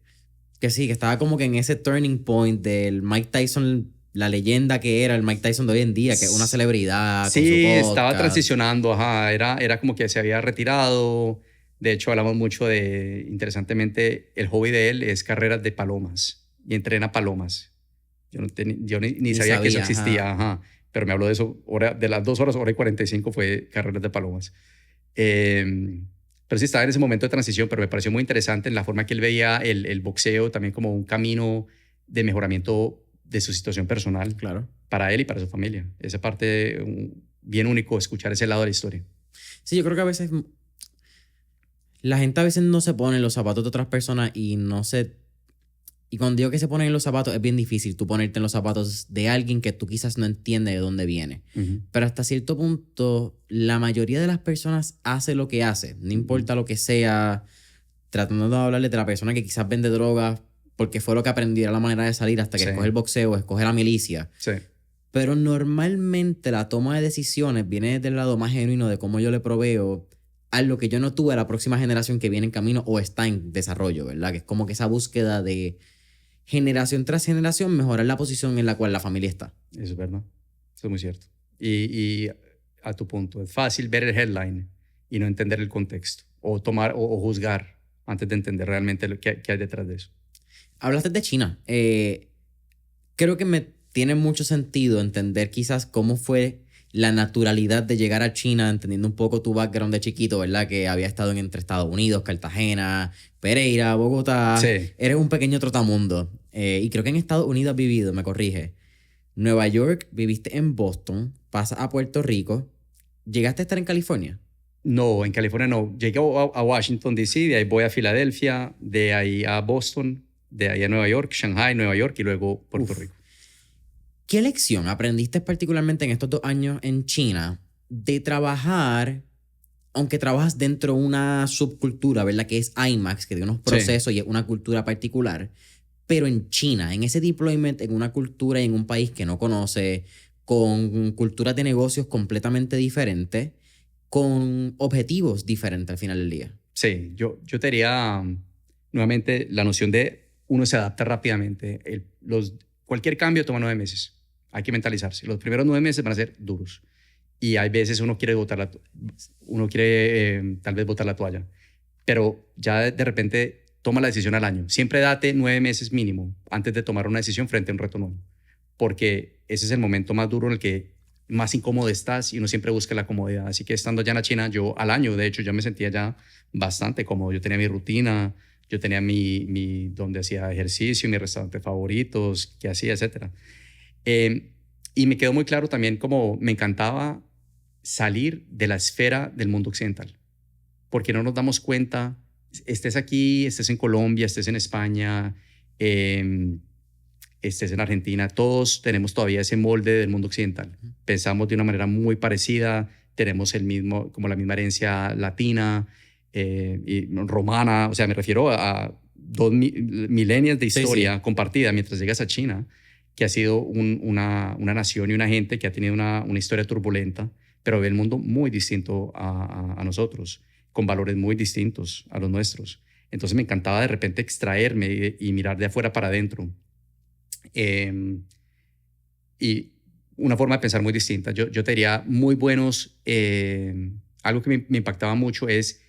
Que sí, que estaba como que en ese turning point del Mike Tyson, la leyenda que era el Mike Tyson de hoy en día, que es una celebridad con su Sí, estaba podcast. transicionando, ajá, era como que se había retirado. De hecho, hablamos mucho de, interesantemente, el hobby de él es carreras de palomas y entrena palomas. Yo ni Ni sabía que eso sabía, existía, ajá. ajá, pero me habló de eso, de las 2 horas, hora y 45 fue carreras de palomas. Eh, pero sí estaba en ese momento de transición, pero me pareció muy interesante en la forma que él veía el boxeo también como un camino de mejoramiento de su situación personal Claro. para él y para su familia. Esa parte, bien único, escuchar ese lado de la historia. Sí, yo creo que a veces la gente a veces no se pone en los zapatos de otras personas y no se... Y cuando digo que se ponen en los zapatos, es bien difícil tú ponerte en los zapatos de alguien que tú quizás no entiendes de dónde viene. Ujú. Pero hasta cierto punto, la mayoría de las personas hace lo que hace. No importa lo que sea, tratando de hablarle de la persona que quizás vende drogas porque fue lo que aprendió, era la manera de salir hasta que Sí, escoge el boxeo, escoge la milicia. sí, Pero normalmente la toma de decisiones viene del lado más genuino de cómo yo le proveo a lo que yo no tuve a la próxima generación que viene en camino o está en desarrollo, ¿verdad? Que es como que esa búsqueda de generación tras generación mejorar la posición en la cual la familia está. eso es verdad. Eso es muy cierto. Y a tu punto, es fácil ver el headline y no entender el contexto o tomar o juzgar antes de entender realmente lo que hay detrás de eso. Hablaste de China. Creo que me tiene mucho sentido entender quizás cómo fue la naturalidad de llegar a China, entendiendo un poco tu background de chiquito, ¿verdad? Que había estado entre Estados Unidos, Cartagena, Pereira, Bogotá. Sí, Eres un pequeño trotamundo. Y creo que en Estados Unidos has vivido, me corrige. Nueva York, viviste en Boston, pasas a Puerto Rico. ¿Llegaste a estar en California? no, en California no. Llegué a Washington, D.C., de ahí voy a Filadelfia, de ahí a Boston, de ahí a Nueva York, Shanghai, Nueva York y luego Puerto Uf. Rico. ¿Qué lección aprendiste particularmente en estos 2 años en China de trabajar, aunque trabajas dentro de una subcultura, ¿verdad? Que es IMAX, que tiene unos Sí, procesos y es una cultura particular, pero en China, en ese deployment, en una cultura y en un país que no conoce, con culturas de negocios completamente diferentes, con objetivos diferentes al final del día. sí. Yo te diría nuevamente la noción de uno se adapta rápidamente. Cualquier cambio toma 9 meses. Hay que mentalizarse. Los primeros 9 meses van a ser duros. Y hay veces uno quiere uno quiere tal vez botar la toalla. Pero ya de repente toma la decisión al año. Siempre date 9 meses mínimo antes de tomar una decisión frente a un reto nuevo. Porque ese es el momento más duro en el que más incómodo estás y uno siempre busca la comodidad. Así que estando ya en la China, yo al año, de hecho, ya me sentía ya bastante cómodo. Yo tenía mi rutina, yo tenía donde hacía ejercicio, mis restaurantes favoritos, qué hacía, etcétera. Eh, y me quedó muy claro también como me encantaba salir de la esfera del mundo occidental, porque no nos damos cuenta, estés aquí, estés en Colombia, estés en España, eh, estés en Argentina, todos tenemos todavía ese molde del mundo occidental. Pensamos de una manera muy parecida, tenemos como la misma herencia latina y romana, o sea, me refiero a dos milenios de Sí, historia sí. compartida mientras llegas a China, que ha sido una nación y una gente que ha tenido una historia turbulenta, pero ve el mundo muy distinto a nosotros, con valores muy distintos a los nuestros. Entonces me encantaba de repente extraerme y mirar de afuera para adentro. Eh, y una forma de pensar muy distinta. Yo te diría muy buenos, algo que me impactaba mucho es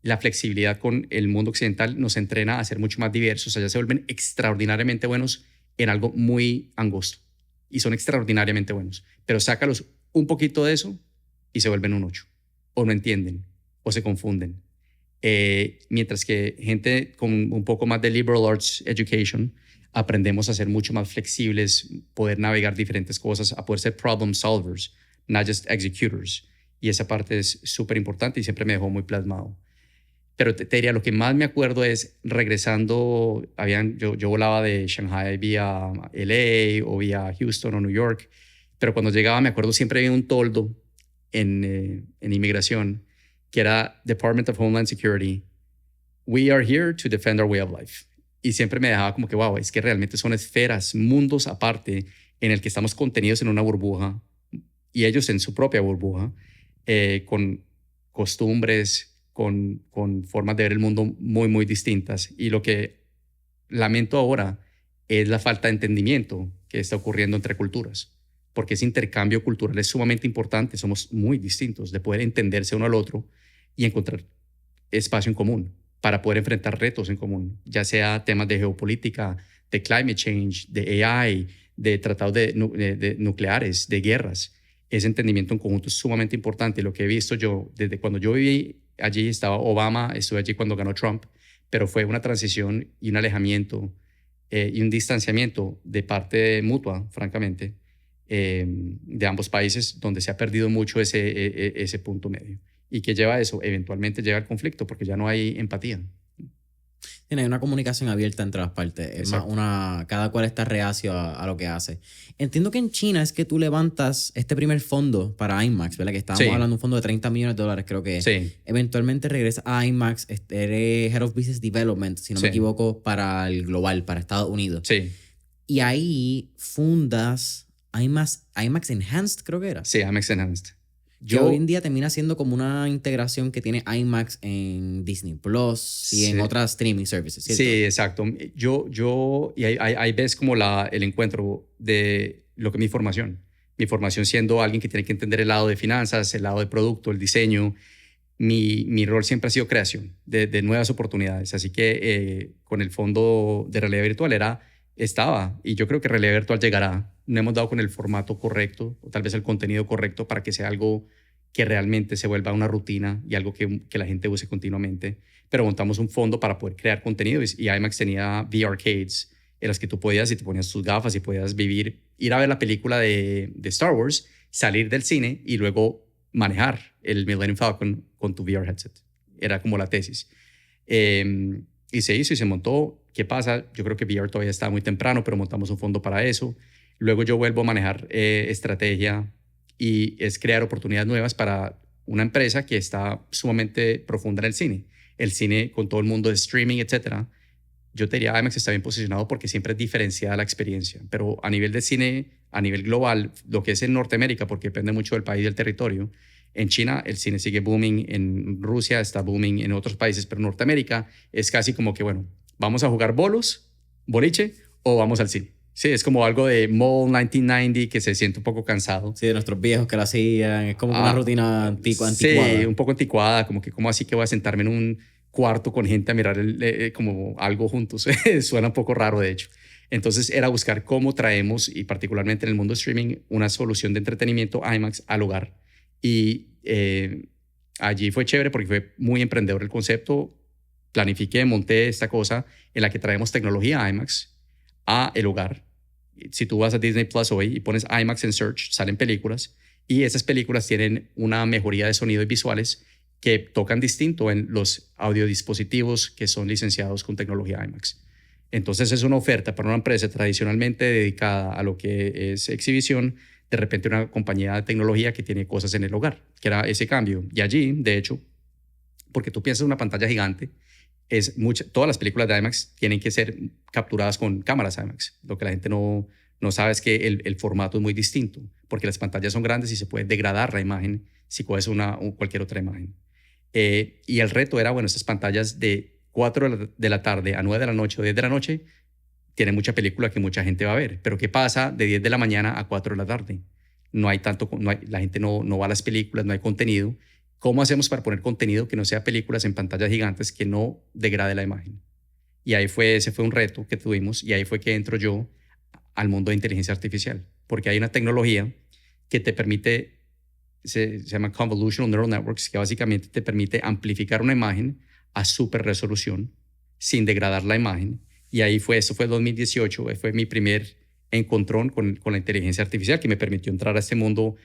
la flexibilidad con el mundo occidental nos entrena a ser mucho más diversos, allá se vuelven extraordinariamente buenos en algo muy angosto y son extraordinariamente buenos, pero sácalos un poquito de eso y se vuelven un 8 o no entienden o se confunden. Mientras que gente con un poco más de liberal arts education aprendemos a ser mucho más flexibles, poder navegar diferentes cosas, a poder ser problem solvers, not just executors. Y esa parte es súper importante y siempre me dejó muy plasmado. Pero te diría, lo que más me acuerdo es regresando, yo volaba de Shanghai vía LA o vía Houston o New York, pero cuando llegaba me acuerdo siempre había un toldo en inmigración que era Department of Homeland Security. We are here to defend our way of life. y siempre me dejaba como que, wow, es que realmente son esferas, mundos aparte en el que estamos contenidos en una burbuja y ellos en su propia burbuja, con costumbres, con formas de ver el mundo muy, muy distintas. Y lo que lamento ahora es la falta de entendimiento que está ocurriendo entre culturas, porque ese intercambio cultural es sumamente importante. Somos muy distintos, de poder entenderse uno al otro y encontrar espacio en común para poder enfrentar retos en común, ya sea temas de geopolítica, de climate change, de AI, de tratados de nucleares, de guerras. Ese entendimiento en conjunto es sumamente importante. Lo que he visto yo, desde cuando yo viví allí, estaba Obama, estuve allí cuando ganó Trump, pero fue una transición y un alejamiento y un distanciamiento de parte mutua, francamente, de ambos países, donde se ha perdido mucho ese punto medio. ¿Y qué lleva a eso? Eventualmente llega al conflicto, porque ya no hay empatía. Tiene una comunicación abierta entre las partes. Es más Exacto. cada cual está reacio a lo que hace. Entiendo que en China es que tú levantas este primer fondo para IMAX, ¿verdad? Que estábamos Sí, hablando de un fondo de $30 millones, creo que sí, eventualmente regresa a IMAX. Eres Head of Business Development, si no me sí, equivoco, para el global, para Estados Unidos. sí, Y ahí fundas IMAX Enhanced, creo que era. sí, Amex Enhanced. Que hoy en Yo, día termina siendo como una integración que tiene IMAX en Disney Plus y en sí, otras streaming services, ¿cierto? sí, exacto. Y ahí ves como el encuentro de lo que es mi formación. Mi formación siendo alguien que tiene que entender el lado de finanzas, el lado de producto, el diseño. Mi rol siempre ha sido creación de nuevas oportunidades. Así que con el fondo de realidad virtual estaba, y yo creo que realidad virtual llegará. No hemos dado con el formato correcto, o tal vez el contenido correcto para que sea algo que realmente se vuelva una rutina y algo que la gente use continuamente. Pero montamos un fondo para poder crear contenido y IMAX tenía VR arcades en las que tú podías, y te ponías tus gafas y podías ir a ver la película de Star Wars, salir del cine y luego manejar el Millennium Falcon con tu VR headset. Era como la tesis. Y se hizo y se montó. ¿Qué pasa? Yo creo que VR todavía está muy temprano, pero montamos un fondo para eso. Luego yo vuelvo a manejar estrategia y es crear oportunidades nuevas para una empresa que está sumamente profunda en el cine. El cine con todo el mundo de streaming, etcétera. Yo te diría, IMAX está bien posicionado porque siempre es diferenciada la experiencia, pero a nivel de cine, a nivel global, lo que es en Norteamérica, porque depende mucho del país y del territorio, en China el cine sigue booming, en Rusia está booming, en otros países, pero en Norteamérica es casi como que, bueno, vamos a jugar bolos, boliche, o vamos al cine. Sí, es como algo de Mall 1990 que se siente un poco cansado. Sí, de nuestros viejos que lo hacían. Es como una Ah, rutina sí, anticuada. un poco anticuada, como que como así que voy a sentarme en un cuarto con gente a mirar como algo juntos. Suena un poco raro, de hecho. Entonces era buscar cómo traemos, y particularmente en el mundo streaming, una solución de entretenimiento IMAX al hogar. Y allí fue chévere porque fue muy emprendedor el concepto. Planifiqué, monté esta cosa en la que traemos tecnología IMAX a el hogar. Si tú vas a Disney Plus hoy y pones IMAX en search, salen películas, y esas películas tienen una mejoría de sonido y visuales que tocan distinto en los audiodispositivos que son licenciados con tecnología IMAX. Entonces es una oferta para una empresa tradicionalmente dedicada a lo que es exhibición, de repente una compañía de tecnología que tiene cosas en el hogar, que era ese cambio. Y allí, de hecho, porque tú piensas en una pantalla gigante, todas las películas de IMAX tienen que ser capturadas con cámaras IMAX. Lo que la gente no sabe es que el formato es muy distinto, porque las pantallas son grandes y se puede degradar la imagen si coges cualquier otra imagen. Y el reto era, bueno, estas pantallas de 4 de la tarde a 9 de la noche o 10 de la noche tienen mucha película que mucha gente va a ver. Pero ¿qué pasa de 10 de la mañana a 4 de la tarde? No hay tanto, la gente no va a las películas, no hay contenido. ¿Cómo hacemos para poner contenido que no sea películas en pantallas gigantes que no degrade la imagen? Y ese fue un reto que tuvimos, y ahí fue que entro yo al mundo de inteligencia artificial, porque hay una tecnología que te permite, se llama Convolutional Neural Networks, que básicamente te permite amplificar una imagen a super resolución sin degradar la imagen. Y eso fue el 2018, fue mi primer encontrón con la inteligencia artificial, que me permitió entrar a este mundo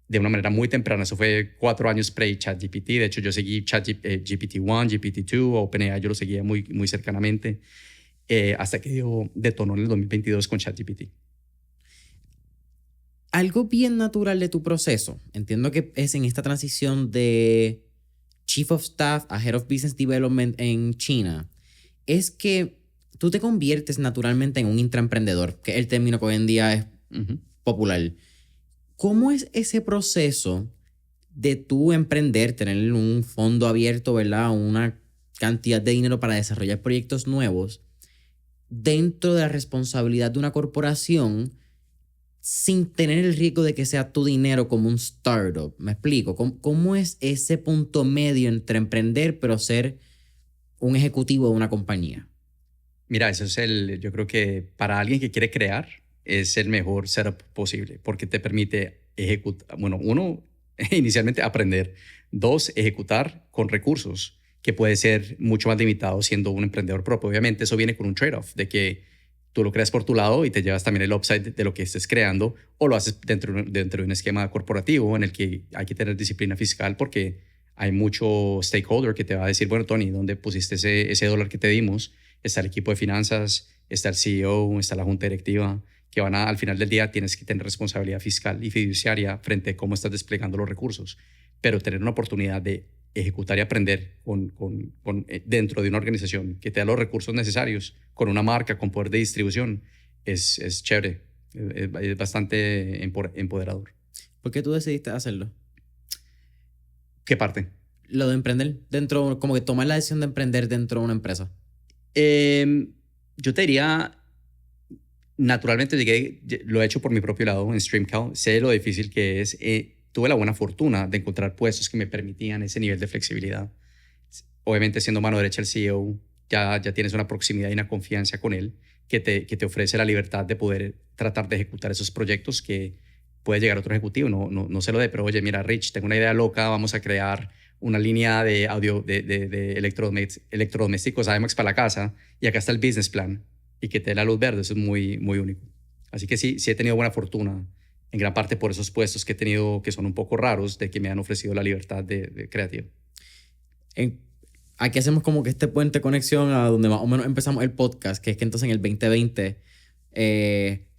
de una manera muy temprana. Eso fue 4 años pre-ChatGPT. De hecho, yo seguí GPT-1, GPT-2, OpenAI, yo lo seguía muy, muy cercanamente, hasta que detonó en el 2022 con ChatGPT. Algo bien natural de tu proceso, entiendo que es en esta transición de Chief of Staff a Head of Business Development en China, es que tú te conviertes naturalmente en un intraemprendedor, que es el término que hoy en día es popular. ¿Cómo es ese proceso de tú emprender, tener un fondo abierto, ¿verdad? Una cantidad de dinero para desarrollar proyectos nuevos dentro de la responsabilidad de una corporación sin tener el riesgo de que sea tu dinero como un startup? ¿Me explico? ¿Cómo es ese punto medio entre emprender pero ser un ejecutivo de una compañía? Mira, yo creo que para alguien que quiere crear es el mejor setup posible porque te permite ejecutar, bueno, uno, inicialmente aprender, dos, ejecutar con recursos que puede ser mucho más limitado siendo un emprendedor propio. Obviamente eso viene con un trade-off de que tú lo creas por tu lado y te llevas también el upside de lo que estés creando, o lo haces dentro de un esquema corporativo en el que hay que tener disciplina fiscal porque hay mucho stakeholder que te va a decir, bueno, Tony, ¿dónde pusiste ese dólar que te dimos? Está el equipo de finanzas, está el CEO, está la junta directiva, que al final del día tienes que tener responsabilidad fiscal y fiduciaria frente a cómo estás desplegando los recursos. Pero tener una oportunidad de ejecutar y aprender dentro de una organización que te da los recursos necesarios, con una marca, con poder de distribución, es chévere, es bastante empoderador. ¿Por qué tú decidiste hacerlo? ¿Qué parte? Lo de emprender dentro, como que tomar la decisión de emprender dentro de una empresa. Yo te diría, naturalmente lo he hecho por mi propio lado en StreamCal, sé lo difícil que es. Tuve la buena fortuna de encontrar puestos que me permitían ese nivel de flexibilidad. Obviamente, siendo mano derecha del CEO, ya tienes una proximidad y una confianza con él que te ofrece la libertad de poder tratar de ejecutar esos proyectos que puede llegar otro ejecutivo, no se lo dé, pero oye, mira, Rich, tengo una idea loca, vamos a crear una línea de audio de electrodomésticos IMAX para la casa y acá está el business plan y que te dé la luz verde. Eso es muy, muy único. Así que sí he tenido buena fortuna en gran parte por esos puestos que he tenido que son un poco raros, de que me han ofrecido la libertad de creativa. Aquí hacemos como que este puente de conexión a donde más o menos empezamos el podcast, que es que entonces en el 2020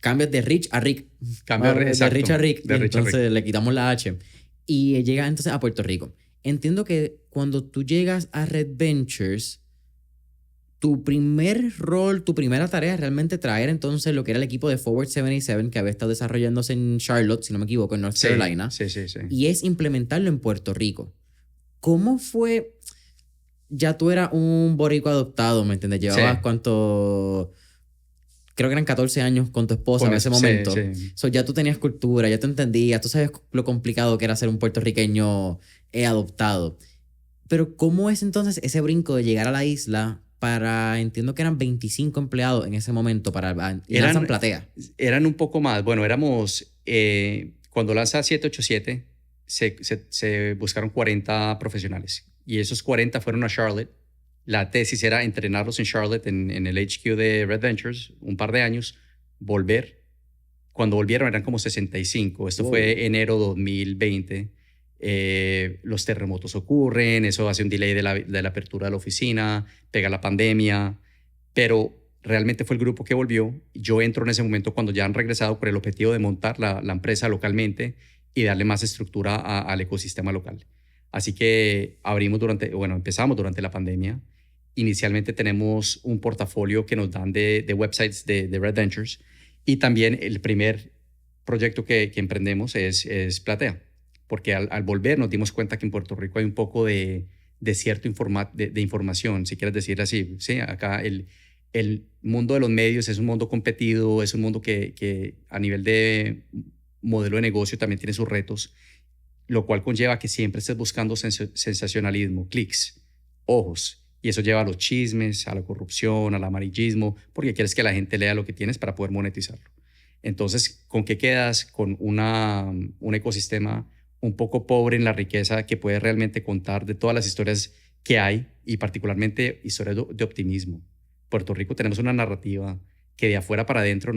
cambias de Rich a Rick. De Rich a Rick. Y entonces le quitamos la H. Y llegas entonces a Puerto Rico. Entiendo que cuando tú llegas a Red Ventures, tu primer rol, tu primera tarea es realmente traer entonces lo que era el equipo de Forward 77 que había estado desarrollándose en Charlotte, si no me equivoco, en North Carolina. Sí. Y es implementarlo en Puerto Rico. ¿Cómo fue? Ya tú eras un boricua adoptado, ¿me entiendes? Llevabas cuánto... Creo que eran 14 años con tu esposa en ese momento. Sí. So, ya tú tenías cultura, ya tú entendías, tú sabes lo complicado que era ser un puertorriqueño adoptado. Pero ¿cómo es entonces ese brinco de llegar a la isla para... Entiendo que eran 25 empleados en ese momento para lanzar Platea? Eran un poco más. Bueno, éramos... cuando lanza 787, se buscaron 40 profesionales. Y esos 40 fueron a Charlotte. La tesis era entrenarlos en Charlotte, en el HQ de Red Ventures, un par de años, volver. Cuando volvieron eran como 65. Esto fue enero 2020. Los terremotos ocurren, eso hace un delay de la apertura de la oficina, pega la pandemia, pero realmente fue el grupo que volvió. Yo entro en ese momento cuando ya han regresado con el objetivo de montar la empresa localmente y darle más estructura al ecosistema local. Así que empezamos durante la pandemia. Inicialmente tenemos un portafolio que nos dan de websites de Red Ventures, y también el primer proyecto que emprendemos es Platea, porque al volver nos dimos cuenta que en Puerto Rico hay un poco de cierto de información, si quieres decir así. Sí, acá el mundo de los medios es un mundo competido, es un mundo que a nivel de modelo de negocio también tiene sus retos, lo cual conlleva que siempre estés buscando sensacionalismo, clics, ojos, y eso lleva a los chismes, a la corrupción, al amarillismo, porque quieres que la gente lea lo que tienes para poder monetizarlo. Entonces, ¿con qué quedas? Con un ecosistema un poco pobre en la riqueza que puede realmente contar de todas las historias que hay, y particularmente historias de optimismo. Puerto Rico tenemos una narrativa que de afuera para adentro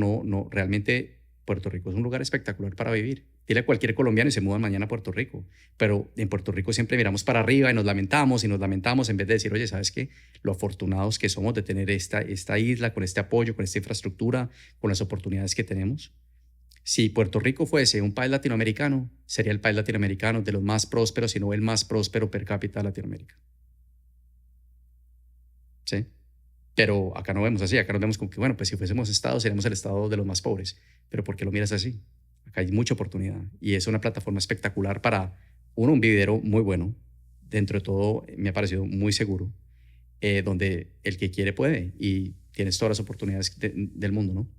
realmente Puerto Rico es un lugar espectacular para vivir. Dile a cualquier colombiano y se mudan mañana a Puerto Rico. Pero en Puerto Rico siempre miramos para arriba y nos lamentamos en vez de decir, oye, ¿sabes qué? Lo afortunados que somos de tener esta isla con este apoyo, con esta infraestructura, con las oportunidades que tenemos. Si Puerto Rico fuese un país latinoamericano, sería el país latinoamericano de los más prósperos, si no el más próspero per cápita de Latinoamérica. ¿Sí? Pero acá no vemos así, acá nos vemos como que, bueno, pues si fuésemos Estado, seríamos el Estado de los más pobres. Pero ¿por qué lo miras así? Acá hay mucha oportunidad y es una plataforma espectacular para, uno, un vividero muy bueno. Dentro de todo, me ha parecido muy seguro, donde el que quiere puede y tienes todas las oportunidades del mundo, ¿no?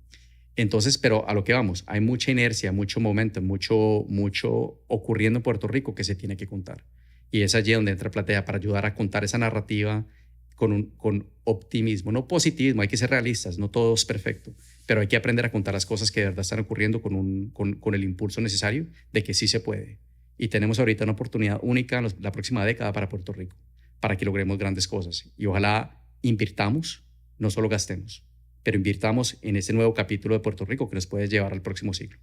Entonces, pero a lo que vamos, hay mucha inercia, mucho momento, mucho ocurriendo en Puerto Rico que se tiene que contar. Y es allí donde entra Platea para ayudar a contar esa narrativa con optimismo, no positivismo, hay que ser realistas, no todo es perfecto, pero hay que aprender a contar las cosas que de verdad están ocurriendo con el impulso necesario de que sí se puede. Y tenemos ahorita una oportunidad única en la próxima década para Puerto Rico, para que logremos grandes cosas. Y ojalá invirtamos, no solo gastemos, pero invirtamos en ese nuevo capítulo de Puerto Rico que nos puede llevar al próximo siglo.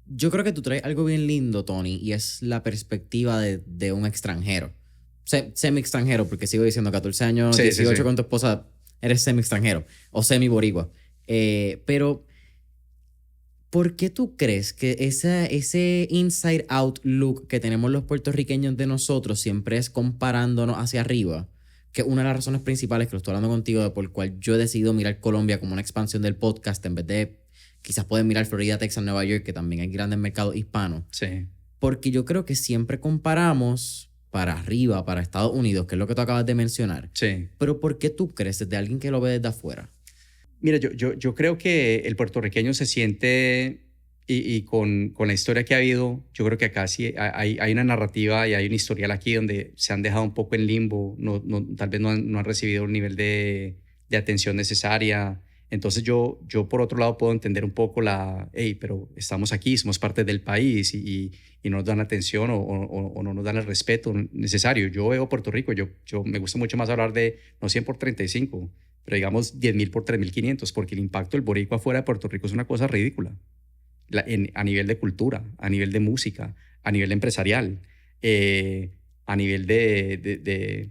Yo creo que tú traes algo bien lindo, Tony, y es la perspectiva de un extranjero. Semi-extranjero, porque sigo diciendo 14 años, Sí, 18 sí. con tu esposa, eres semi-extranjero o semi-boricua. Pero, ¿por qué tú crees que ese inside out look que tenemos los puertorriqueños de nosotros siempre es comparándonos hacia arriba? Que una de las razones principales que lo estoy hablando contigo, de por el cual yo he decidido mirar Colombia como una expansión del podcast en vez de quizás pueden mirar Florida, Texas, Nueva York, que también hay grandes mercados hispanos. Sí. Porque yo creo que siempre comparamos para arriba, para Estados Unidos, que es lo que tú acabas de mencionar. Sí. Pero ¿por qué tú crees desde alguien que lo ve desde afuera? Mira, yo creo que el puertorriqueño se siente, y con la historia que ha habido, yo creo que acá sí hay una narrativa y hay un historial aquí donde se han dejado un poco en limbo, tal vez no han recibido el nivel de atención necesaria. Entonces yo por otro lado puedo entender un poco hey, pero estamos aquí, somos parte del país y no nos dan atención o no nos dan el respeto necesario. Yo veo Puerto Rico, yo me gusta mucho más hablar de no 100 por 35, pero digamos 10.000 por 3.500, porque el impacto del boricua fuera de Puerto Rico es una cosa ridícula. A nivel de cultura, a nivel de música, a nivel empresarial, a nivel de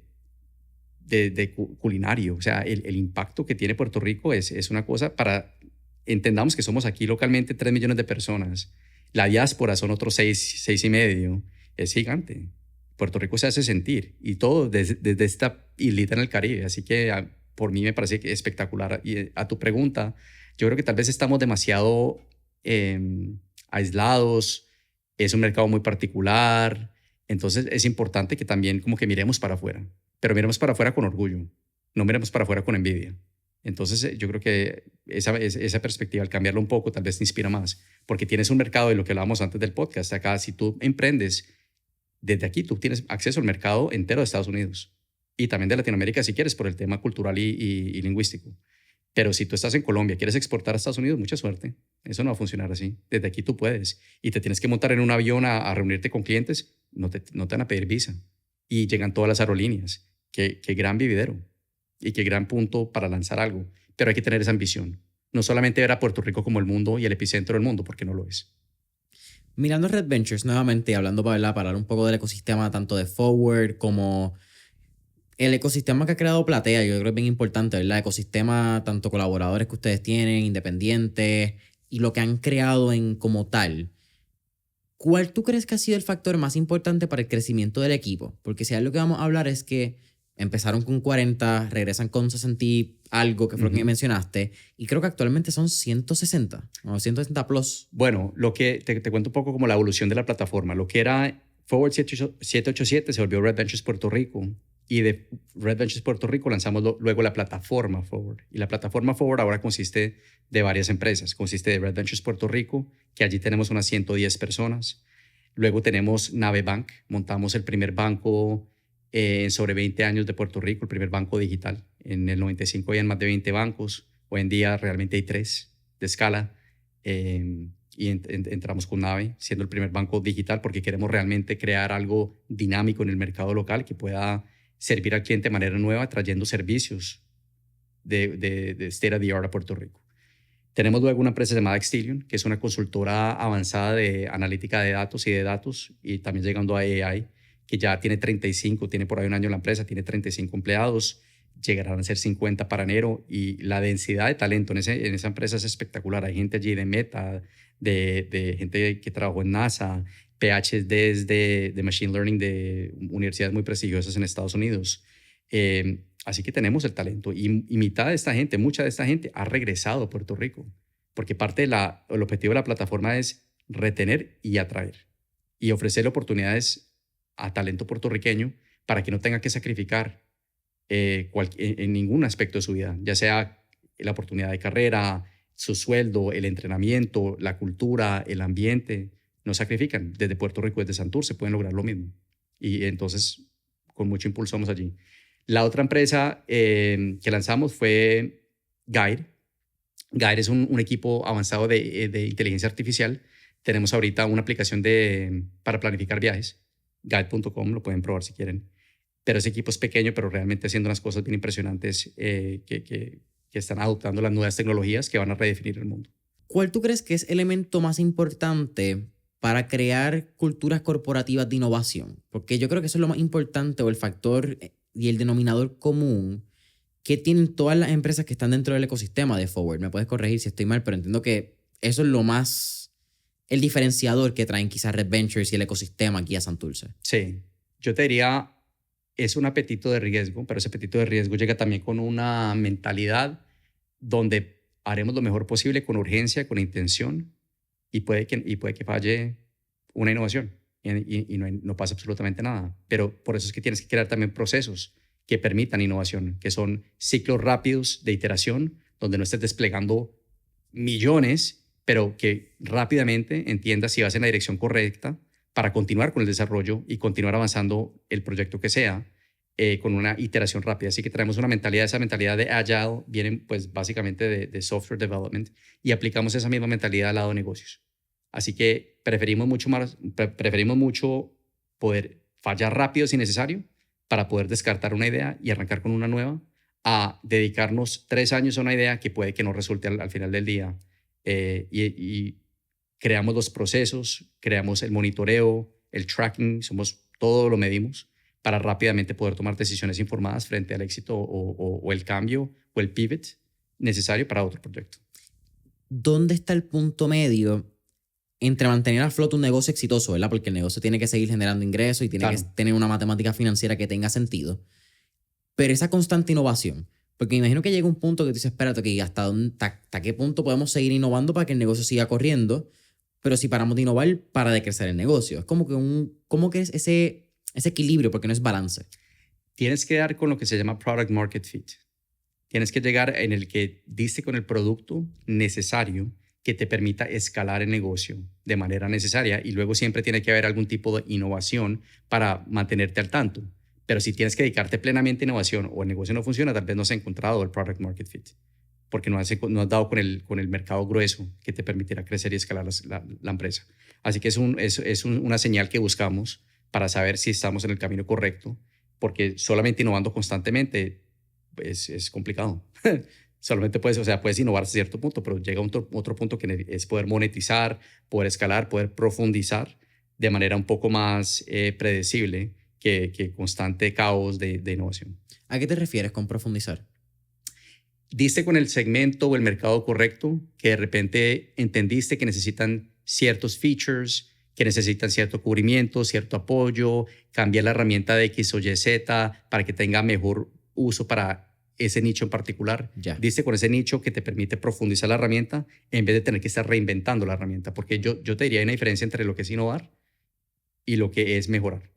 culinario. O sea, el impacto que tiene Puerto Rico es una cosa para... Entendamos que somos aquí localmente 3 millones de personas. La diáspora son otros 6,5. Es gigante. Puerto Rico se hace sentir y todo desde esta islita en el Caribe. Así que por mí me parece que espectacular. Y a tu pregunta, yo creo que tal vez estamos demasiado aislados. Es un mercado muy particular. Entonces es importante que también como que miremos para afuera, pero miremos para afuera con orgullo, no miremos para afuera con envidia. Entonces yo creo que esa perspectiva, al cambiarlo un poco, tal vez te inspira más, porque tienes un mercado, de lo que hablábamos antes del podcast. Acá, si tú emprendes desde aquí, tú tienes acceso al mercado entero de Estados Unidos y también de Latinoamérica si quieres, por el tema cultural y lingüístico. Pero si tú estás en Colombia, quieres exportar a Estados Unidos, mucha suerte. Eso no va a funcionar así. Desde aquí tú puedes. Y te tienes que montar en un avión a reunirte con clientes, no te van a pedir visa. Y llegan todas las aerolíneas. Qué gran vividero y qué gran punto para lanzar algo. Pero hay que tener esa ambición. No solamente ver a Puerto Rico como el mundo y el epicentro del mundo, porque no lo es. Mirando Red Ventures nuevamente, hablando para hablar un poco del ecosistema tanto de Forward como el ecosistema que ha creado Platea. Yo creo que es bien importante, ¿verdad? El ecosistema, tanto colaboradores que ustedes tienen, independientes, y lo que han creado en como tal. ¿Cuál tú crees que ha sido el factor más importante para el crecimiento del equipo? Porque si algo que vamos a hablar es que empezaron con 40, regresan con 60 y algo, que fue lo que mencionaste, y creo que actualmente son 160 o 160 plus. Bueno, lo que te cuento un poco como la evolución de la plataforma. Lo que era Forward 787 se volvió Red Ventures Puerto Rico. Y de Red Ventures Puerto Rico lanzamos luego la plataforma Forward. Y la plataforma Forward ahora consiste de varias empresas. Consiste de Red Ventures Puerto Rico, que allí tenemos unas 110 personas. Luego tenemos Navebank. Montamos el primer banco en sobre 20 años de Puerto Rico, el primer banco digital. En el 95 habían más de 20 bancos. Hoy en día realmente hay 3 de escala. Y entramos con Nave, siendo el primer banco digital, porque queremos realmente crear algo dinámico en el mercado local que pueda servir al cliente de manera nueva, trayendo servicios de state of the art a Puerto Rico. Tenemos luego una empresa llamada Extilion, que es una consultora avanzada de analítica de datos y también llegando a AI, que ya tiene tiene por ahí un año la empresa, tiene 35 empleados, llegarán a ser 50 para enero, y la densidad de talento en esa empresa es espectacular. Hay gente allí de Meta, de gente que trabajó en NASA, PhDs de Machine Learning de universidades muy prestigiosas en Estados Unidos. Así que tenemos el talento y mitad de esta gente, mucha de esta gente ha regresado a Puerto Rico, porque parte del objetivo de la plataforma es retener y atraer y ofrecer oportunidades a talento puertorriqueño para que no tenga que sacrificar en ningún aspecto de su vida, ya sea la oportunidad de carrera, su sueldo, el entrenamiento, la cultura, el ambiente. No sacrifican. Desde Puerto Rico, desde Santurce pueden lograr lo mismo. Y entonces, con mucho impulso vamos allí. La otra empresa que lanzamos fue Guide. Guide es un equipo avanzado de inteligencia artificial. Tenemos ahorita una aplicación para planificar viajes. Guide.com, lo pueden probar si quieren. Pero ese equipo es pequeño, pero realmente haciendo unas cosas bien impresionantes que están adoptando las nuevas tecnologías que van a redefinir el mundo. ¿Cuál tú crees que es el elemento más importante para crear culturas corporativas de innovación? Porque yo creo que eso es lo más importante o el factor y el denominador común que tienen todas las empresas que están dentro del ecosistema de Forward. Me puedes corregir si estoy mal, pero entiendo que eso es lo más, el diferenciador que traen quizás Red Ventures y el ecosistema aquí a Santurce. Sí, yo te diría, es un apetito de riesgo, pero ese apetito de riesgo llega también con una mentalidad donde haremos lo mejor posible con urgencia, con intención, y puede que falle una innovación y no pasa absolutamente nada. Pero por eso es que tienes que crear también procesos que permitan innovación, que son ciclos rápidos de iteración, donde no estés desplegando millones, pero que rápidamente entiendas si vas en la dirección correcta para continuar con el desarrollo y continuar avanzando el proyecto que sea con una iteración rápida. Así que traemos una mentalidad, esa mentalidad de Agile viene pues básicamente de software development y aplicamos esa misma mentalidad al lado de negocios. Así que preferimos mucho poder fallar rápido si necesario para poder descartar una idea y arrancar con una nueva, a dedicarnos 3 años a una idea que puede que no resulte al final del día. Y creamos los procesos, creamos el monitoreo, el tracking, todo lo medimos para rápidamente poder tomar decisiones informadas frente al éxito o el cambio o el pivot necesario para otro proyecto. ¿Dónde está el punto medio entre mantener a flote un negocio exitoso, ¿verdad? Porque el negocio tiene que seguir generando ingresos y tiene que tener una matemática financiera que tenga sentido, pero esa constante innovación? Porque me imagino que llega un punto que tú dices, espérate, que ¿hasta qué punto podemos seguir innovando para que el negocio siga corriendo? Pero si paramos de innovar, para de crecer el negocio. Es como que es ese equilibrio, porque no es balance. Tienes que dar con lo que se llama product market fit. Tienes que llegar en el que diste con el producto necesario que te permita escalar el negocio de manera necesaria, y luego siempre tiene que haber algún tipo de innovación para mantenerte al tanto. Pero si tienes que dedicarte plenamente a innovación o el negocio no funciona, tal vez no has encontrado el product market fit, porque no has dado con el mercado grueso que te permitirá crecer y escalar la empresa. Así que es una señal que buscamos para saber si estamos en el camino correcto, porque solamente innovando constantemente es complicado. Solamente puedes innovar hasta cierto punto, pero llega otro punto que es poder monetizar, poder escalar, poder profundizar de manera un poco más predecible que constante caos de innovación. ¿A qué te refieres con profundizar? Diste con el segmento o el mercado correcto, que de repente entendiste que necesitan ciertos features, que necesitan cierto cubrimiento, cierto apoyo, cambiar la herramienta de X o Y, Z para que tenga mejor uso para ese nicho en particular. Ya. Diste con ese nicho que te permite profundizar la herramienta en vez de tener que estar reinventando la herramienta, porque yo te diría, hay una diferencia entre lo que es innovar y lo que es mejorar.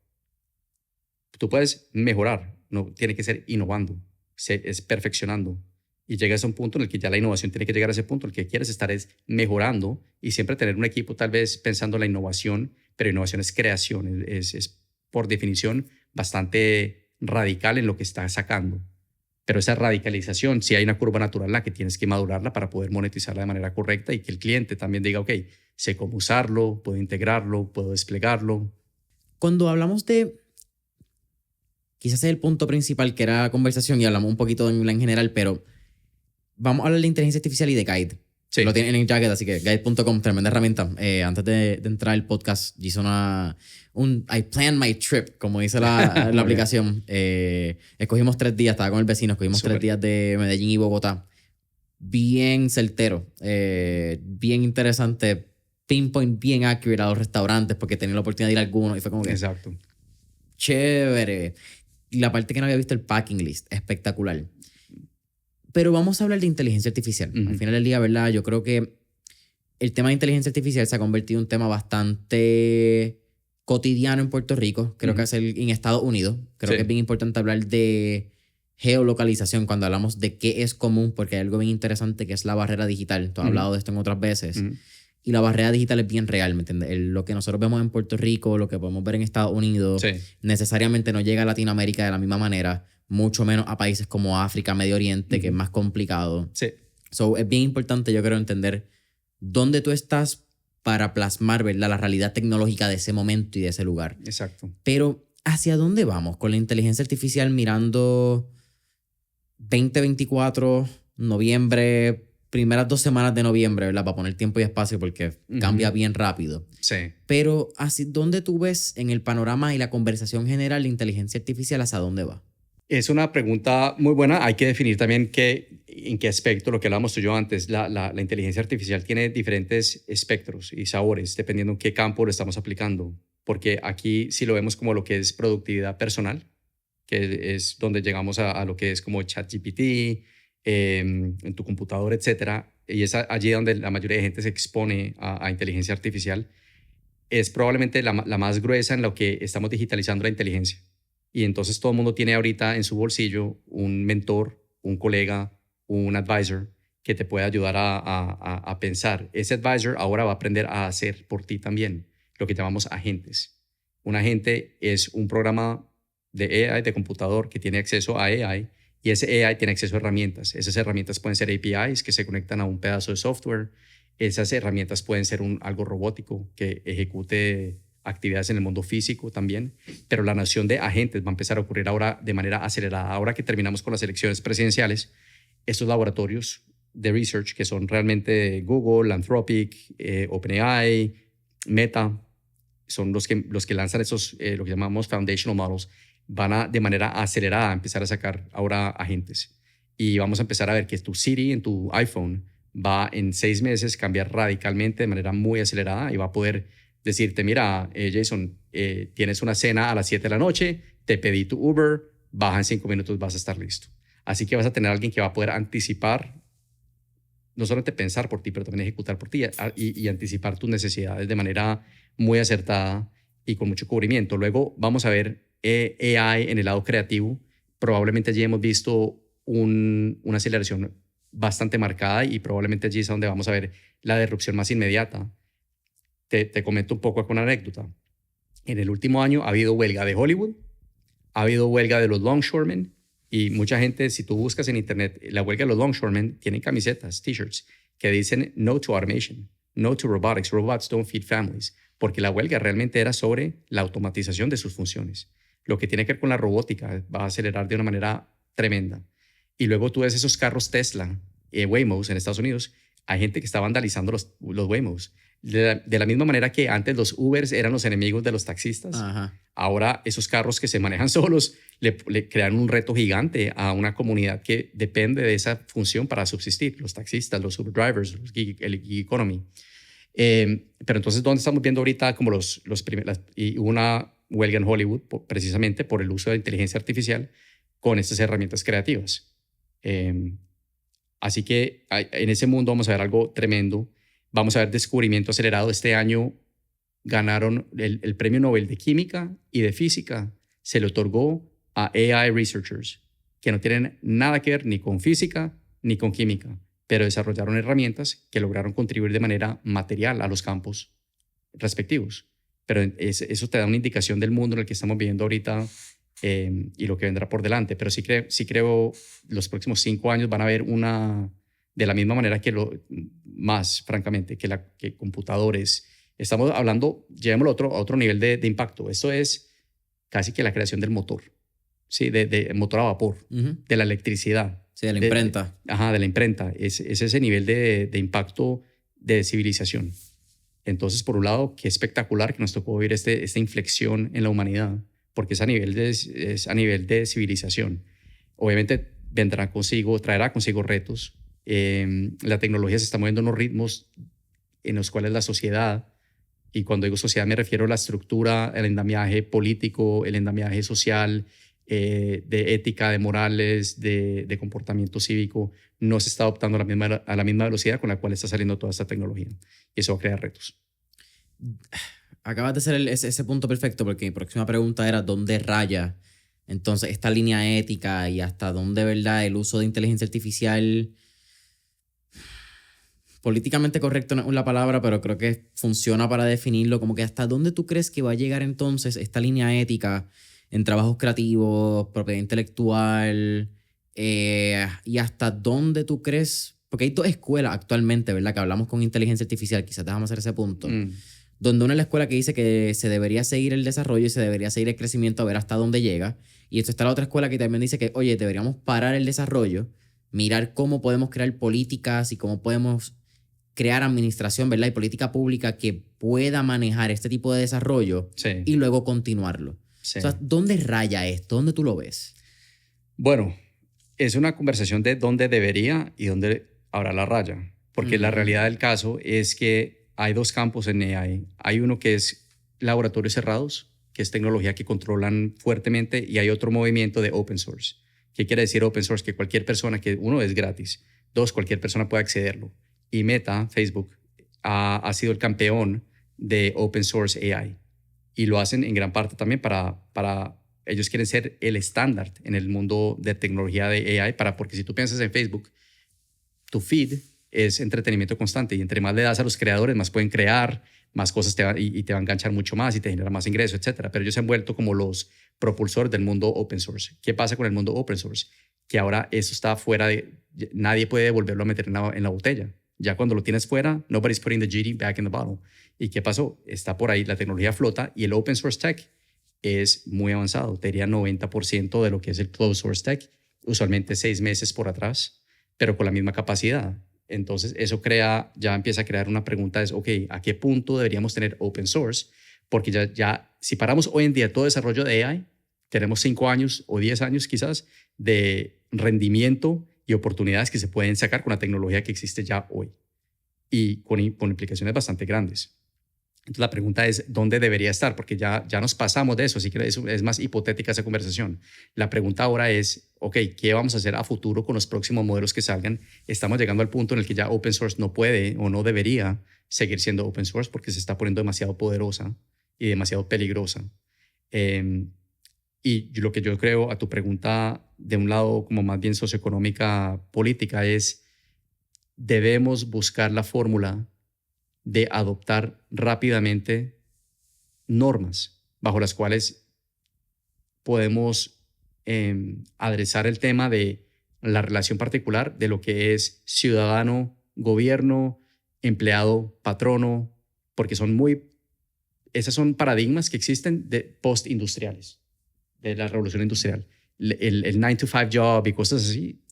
Tú puedes mejorar, no tiene que ser innovando, es perfeccionando. Y llegas a un punto en el que ya la innovación tiene que llegar a ese punto. El que quieres estar es mejorando y siempre tener un equipo tal vez pensando en la innovación, pero innovación es creación, es por definición bastante radical en lo que está sacando. Pero esa radicalización, sí hay una curva natural en la que tienes que madurarla para poder monetizarla de manera correcta y que el cliente también diga, ok, sé cómo usarlo, puedo integrarlo, puedo desplegarlo. Cuando hablamos de, quizás es el punto principal que era la conversación y hablamos un poquito en general, pero vamos a hablar de inteligencia artificial y de Guide. Sí. Lo tienen en Jacket, así que guide.com, tremenda herramienta. Antes de entrar al podcast, hice I planned my trip, como dice la aplicación. Escogimos 3 días, estaba con el vecino, escogimos Super. 3 días de Medellín y Bogotá. Bien certero, bien interesante, pinpoint bien accurate a los restaurantes, porque tenía la oportunidad de ir a algunos y fue como que... Exacto. Chévere. la parte que no había visto, el packing list, espectacular. Pero vamos a hablar de inteligencia artificial. Al final del día, ¿verdad? Yo creo que el tema de inteligencia artificial se ha convertido en un tema bastante cotidiano en Puerto Rico. Creo que es en Estados Unidos. Creo que es bien importante hablar de geolocalización cuando hablamos de qué es común, porque hay algo bien interesante que es la barrera digital. Tú has hablado de esto en otras veces. Y la barrera digital es bien real, ¿me entiendes? Lo que nosotros vemos en Puerto Rico, lo que podemos ver en Estados Unidos, necesariamente no llega a Latinoamérica de la misma manera, mucho menos a países como África, Medio Oriente, que es más complicado. So, es bien importante, yo creo, entender dónde tú estás para plasmar, ¿verdad?, la realidad tecnológica de ese momento y de ese lugar. Exacto. Pero, ¿hacia dónde vamos con la inteligencia artificial mirando 2024, noviembre, primeras 2 semanas de noviembre, ¿verdad? Para poner tiempo y espacio porque cambia bien rápido. Pero, ¿dónde tú ves en el panorama y la conversación general de inteligencia artificial, hacia dónde va? Es una pregunta muy buena. Hay que definir también en qué aspecto, lo que hablábamos tú y yo antes, la inteligencia artificial tiene diferentes espectros y sabores, dependiendo en qué campo lo estamos aplicando. Porque aquí sí lo vemos como lo que es productividad personal, que es donde llegamos a lo que es como ChatGPT, en tu computador, etcétera. Y es allí donde la mayoría de gente se expone a inteligencia artificial. Es probablemente la más gruesa en lo que estamos digitalizando la inteligencia. Y entonces todo el mundo tiene ahorita en su bolsillo un mentor, un colega, un advisor que te puede ayudar a pensar. Ese advisor ahora va a aprender a hacer por ti también lo que llamamos agentes. Un agente es un programa de AI, de computador, que tiene acceso a AI, y ese AI tiene acceso a herramientas. Esas herramientas pueden ser APIs que se conectan a un pedazo de software. Esas herramientas pueden ser algo robótico que ejecute actividades en el mundo físico también, pero la noción de agentes va a empezar a ocurrir ahora de manera acelerada. Ahora que terminamos con las elecciones presidenciales, estos laboratorios de research, que son realmente Google, Anthropic, OpenAI, Meta, son los que lanzan esos, lo que llamamos foundational models, van a de manera acelerada a empezar a sacar ahora agentes. Y vamos a empezar a ver que tu Siri en tu iPhone va en 6 meses cambiar radicalmente de manera muy acelerada y va a poder decirte, mira, Jason, tienes una cena a las 7 de la noche, te pedí tu Uber, baja en 5 minutos, vas a estar listo. Así que vas a tener a alguien que va a poder anticipar, no solamente pensar por ti, pero también ejecutar por ti y anticipar tus necesidades de manera muy acertada y con mucho cubrimiento. Luego vamos a ver AI en el lado creativo. Probablemente allí hemos visto una aceleración bastante marcada y probablemente allí es donde vamos a ver la disrupción más inmediata. Te comento un poco con una anécdota. En el último año ha habido huelga de Hollywood, ha habido huelga de los longshoremen y mucha gente, si tú buscas en internet, la huelga de los longshoremen tienen camisetas, t-shirts que dicen no to automation, no to robotics, robots don't feed families, porque la huelga realmente era sobre la automatización de sus funciones. Lo que tiene que ver con la robótica va a acelerar de una manera tremenda. Y luego tú ves esos carros Tesla, Waymos en Estados Unidos, hay gente que está vandalizando los Waymos. De la misma manera que antes los Ubers eran los enemigos de los taxistas, ahora esos carros que se manejan solos le crean un reto gigante a una comunidad que depende de esa función para subsistir, los taxistas, los Uber drivers, el gig economy. Pero entonces, ¿dónde estamos viendo ahorita como y una huelga en Hollywood precisamente por el uso de inteligencia artificial con estas herramientas creativas? Así que en ese mundo vamos a ver algo tremendo. Vamos a ver descubrimiento acelerado. Este año ganaron el Premio Nobel de Química y de Física. Se le otorgó a AI researchers que no tienen nada que ver ni con física ni con química, pero desarrollaron herramientas que lograron contribuir de manera material a los campos respectivos. Pero eso te da una indicación del mundo en el que estamos viviendo ahorita y lo que vendrá por delante. Pero sí creo los próximos 5 años van a haber de la misma manera que más, francamente, que computadores. Estamos hablando, llevémoslo a otro nivel de impacto. Esto es casi que la creación del motor, ¿sí? De motor a vapor, de la electricidad. Sí, de la imprenta. De la imprenta. Es ese nivel de impacto de civilización. Entonces, por un lado, qué espectacular que nos tocó vivir esta inflexión en la humanidad, porque es a nivel de civilización. Obviamente traerá consigo retos. La tecnología se está moviendo en unos ritmos en los cuales la sociedad, y cuando digo sociedad me refiero a la estructura, el andamiaje político, el andamiaje social, de ética, de morales, de comportamiento cívico, no se está adoptando a la misma velocidad con la cual está saliendo toda esta tecnología. Y eso va a crear retos. Acabas de hacer ese punto perfecto, porque mi próxima pregunta era ¿dónde raya entonces esta línea ética y hasta dónde, verdad, el uso de inteligencia artificial, políticamente correcto no es la palabra, pero creo que funciona para definirlo, como que hasta dónde tú crees que va a llegar entonces esta línea ética en trabajos creativos, propiedad intelectual, y hasta dónde tú crees, porque hay dos escuelas actualmente, ¿verdad? Que hablamos con inteligencia artificial, quizás dejamos hacer ese punto. Donde una es la escuela que dice que se debería seguir el desarrollo y se debería seguir el crecimiento a ver hasta dónde llega. Y esto está la otra escuela que también dice que, oye, deberíamos parar el desarrollo, mirar cómo podemos crear políticas y cómo podemos crear administración, ¿verdad? Y política pública que pueda manejar este tipo de desarrollo Sí. y luego continuarlo. Sí. O sea, ¿dónde raya esto? ¿Dónde tú lo ves? Bueno, es una conversación de dónde debería y dónde habrá la raya. Porque la realidad del caso es que hay dos campos en AI. Hay uno que es laboratorios cerrados, que es tecnología que controlan fuertemente, y hay otro movimiento de open source. ¿Qué quiere decir open source? Que cualquier persona, que uno es gratis, dos, cualquier persona puede accederlo. Y Meta, Facebook, ha sido el campeón de open source AI. Y lo hacen en gran parte también para ellos quieren ser el estándar en el mundo de tecnología de AI, porque si tú piensas en Facebook, tu feed es entretenimiento constante y entre más le das a los creadores, más pueden crear, más cosas y te va a enganchar mucho más y te genera más ingresos, etcétera. Pero ellos se han vuelto como los propulsores del mundo open source. ¿Qué pasa con el mundo open source? Que ahora eso está fuera de... Nadie puede volverlo a meter en la botella. Ya cuando lo tienes fuera, nobody's putting the genie back in the bottle. ¿Y qué pasó? Está por ahí, la tecnología flota y el open source tech es muy avanzado. Te diría 90% de lo que es el closed source tech, usualmente 6 meses por atrás, pero con la misma capacidad. Entonces, eso ya empieza a crear una pregunta, es, ok, ¿a qué punto deberíamos tener open source? Porque ya si paramos hoy en día todo desarrollo de AI, tenemos 5 años o 10 años quizás de rendimiento y oportunidades que se pueden sacar con la tecnología que existe ya hoy y con implicaciones bastante grandes. Entonces la pregunta es, ¿dónde debería estar? Porque ya nos pasamos de eso, así que es más hipotética esa conversación. La pregunta ahora es, ok, ¿qué vamos a hacer a futuro con los próximos modelos que salgan? Estamos llegando al punto en el que ya open source no puede o no debería seguir siendo open source porque se está poniendo demasiado poderosa y demasiado peligrosa. Y lo que yo creo, a tu pregunta, de un lado como más bien socioeconómica, política, es debemos buscar la fórmula de adoptar rápidamente normas bajo las cuales podemos adresar el tema de la relación particular de lo que es ciudadano, gobierno, empleado, patrono, porque esos son paradigmas que existen de post-industriales, de la revolución industrial. El 9-to-5 job y cosas así,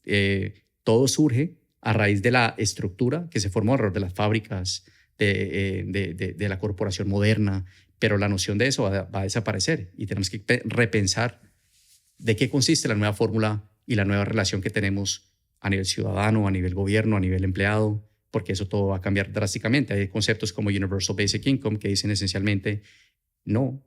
todo surge a raíz de la estructura que se formó alrededor de las fábricas, de la corporación moderna, pero la noción de eso va a desaparecer y tenemos que repensar de qué consiste la nueva fórmula y la nueva relación que tenemos a nivel ciudadano, a nivel gobierno, a nivel empleado, porque eso todo va a cambiar drásticamente. Hay conceptos como Universal Basic Income que dicen esencialmente, no,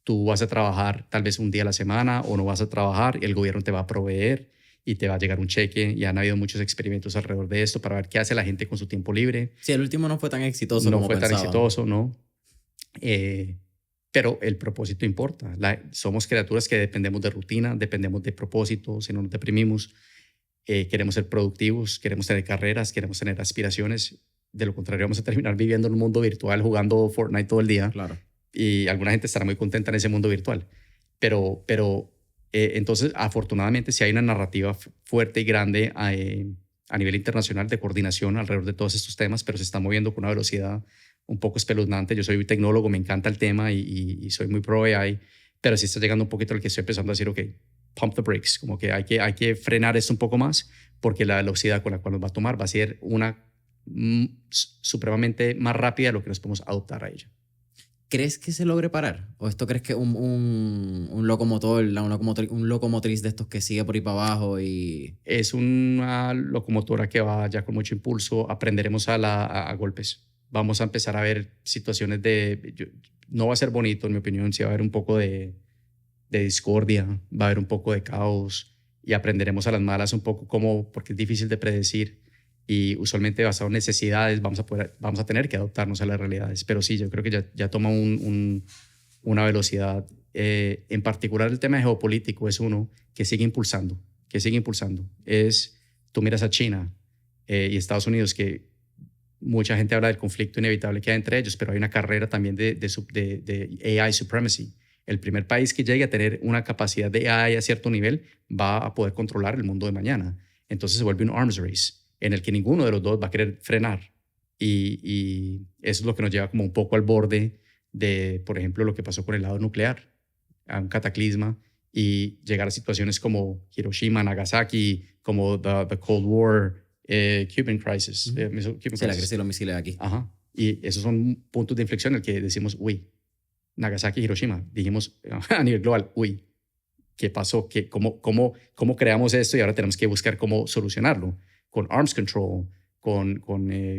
tú vas a trabajar tal vez un día a la semana o no vas a trabajar y el gobierno te va a proveer y te va a llegar un cheque, y han habido muchos experimentos alrededor de esto para ver qué hace la gente con su tiempo libre. Sí, el último no fue tan exitoso como No fue tan pensaban. exitoso, ¿no? Pero el propósito importa. Somos criaturas que dependemos de rutina, dependemos de propósito, si no nos deprimimos. Queremos ser productivos, queremos tener carreras, queremos tener aspiraciones. De lo contrario, vamos a terminar viviendo en un mundo virtual jugando Fortnite todo el día. Claro. Y alguna gente estará muy contenta en ese mundo virtual. Pero entonces, afortunadamente, sí hay una narrativa fuerte y grande a nivel internacional de coordinación alrededor de todos estos temas, pero se está moviendo con una velocidad un poco espeluznante. Yo soy tecnólogo, me encanta el tema y soy muy pro AI, pero sí está llegando un poquito al que estoy empezando a decir, ok, pump the brakes, como que hay que frenar esto un poco más, porque la velocidad con la cual nos va a tomar va a ser una supremamente más rápida de lo que nos podemos adoptar a ella. ¿Crees que se logre parar? ¿O esto crees que un locomotor, un locomotriz de estos que sigue por ahí para abajo y...? Es una locomotora que va ya con mucho impulso. Aprenderemos a golpes. Vamos a empezar a ver situaciones no va a ser bonito, en mi opinión. Sí va a haber un poco de de discordia, va a haber un poco de caos y aprenderemos a las malas un poco cómo, porque es difícil de predecir y usualmente basado en necesidades vamos a tener que adaptarnos a las realidades. Pero sí, yo creo que ya toma una velocidad. En particular el tema geopolítico es uno que sigue impulsando, tú miras a China y Estados Unidos, que mucha gente habla del conflicto inevitable que hay entre ellos, pero hay una carrera también de AI supremacy. El primer país que llegue a tener una capacidad de AI a cierto nivel va a poder controlar el mundo de mañana. Entonces se vuelve un arms race en el que ninguno de los dos va a querer frenar. Y eso es lo que nos lleva como un poco al borde de, por ejemplo, lo que pasó con el lado nuclear, a un cataclisma y llegar a situaciones como Hiroshima, Nagasaki, como the Cold War, Cuban Crisis. Cuban crisis. La crisis de los misiles aquí. Ajá. Y esos son puntos de inflexión en el que decimos, uy, Nagasaki, Hiroshima. Dijimos a nivel global, uy, ¿qué pasó? ¿Cómo creamos esto? Y ahora tenemos que buscar cómo solucionarlo. Con arms control, con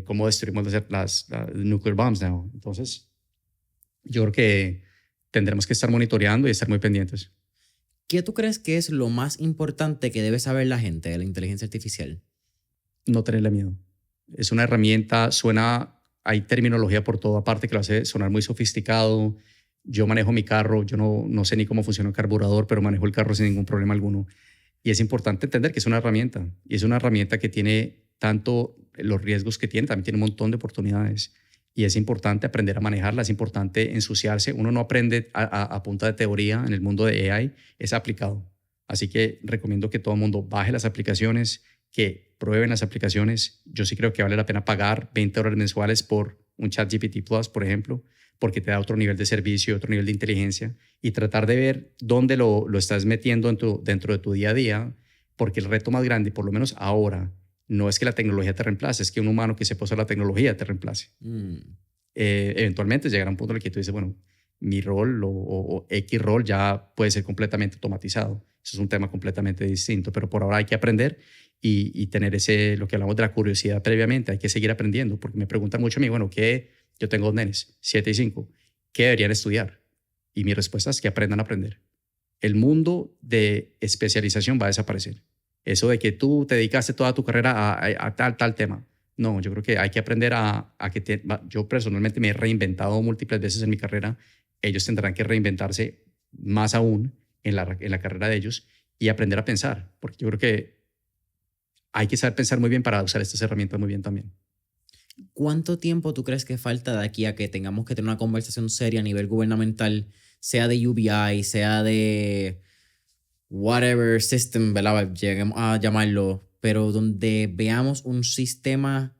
cómo destruimos las nuclear bombs now. Entonces, yo creo que tendremos que estar monitoreando y estar muy pendientes. ¿Qué tú crees que es lo más importante que debe saber la gente de la inteligencia artificial? No tenerle miedo. Es una herramienta, hay terminología por toda parte que lo hace sonar muy sofisticado. Yo manejo mi carro, yo no sé ni cómo funciona el carburador, pero manejo el carro sin ningún problema alguno. Y es importante entender que es una herramienta. Y es una herramienta que tiene tanto los riesgos que tiene, también tiene un montón de oportunidades. Y es importante aprender a manejarla, es importante ensuciarse. Uno no aprende a punta de teoría en el mundo de AI, es aplicado. Así que recomiendo que todo el mundo baje las aplicaciones, que prueben las aplicaciones. Yo sí creo que vale la pena pagar $20 mensuales por un ChatGPT Plus, por ejemplo, porque te da otro nivel de servicio, otro nivel de inteligencia, y tratar de ver dónde lo estás metiendo dentro de tu día a día, porque el reto más grande, por lo menos ahora, no es que la tecnología te reemplace, es que un humano que sepa usar la tecnología te reemplace. Eventualmente llegará un punto en el que tú dices, bueno, mi rol o X rol ya puede ser completamente automatizado. Eso es un tema completamente distinto, pero por ahora hay que aprender y tener lo que hablamos de la curiosidad previamente. Hay que seguir aprendiendo, porque me preguntan mucho a mí, bueno, yo tengo 2 nenes, 7 y 5, ¿qué deberían estudiar? Y mi respuesta es que aprendan a aprender. El mundo de especialización va a desaparecer. Eso de que tú te dedicaste toda tu carrera a tal tema. No, yo creo que hay que aprender yo personalmente me he reinventado múltiples veces en mi carrera. Ellos tendrán que reinventarse más aún en la carrera de ellos y aprender a pensar, porque yo creo que hay que saber pensar muy bien para usar estas herramientas muy bien también. ¿Cuánto tiempo tú crees que falta de aquí a que tengamos que tener una conversación seria a nivel gubernamental, sea de UBI, sea de whatever system, ¿verdad? Lleguemos a llamarlo, pero donde veamos un sistema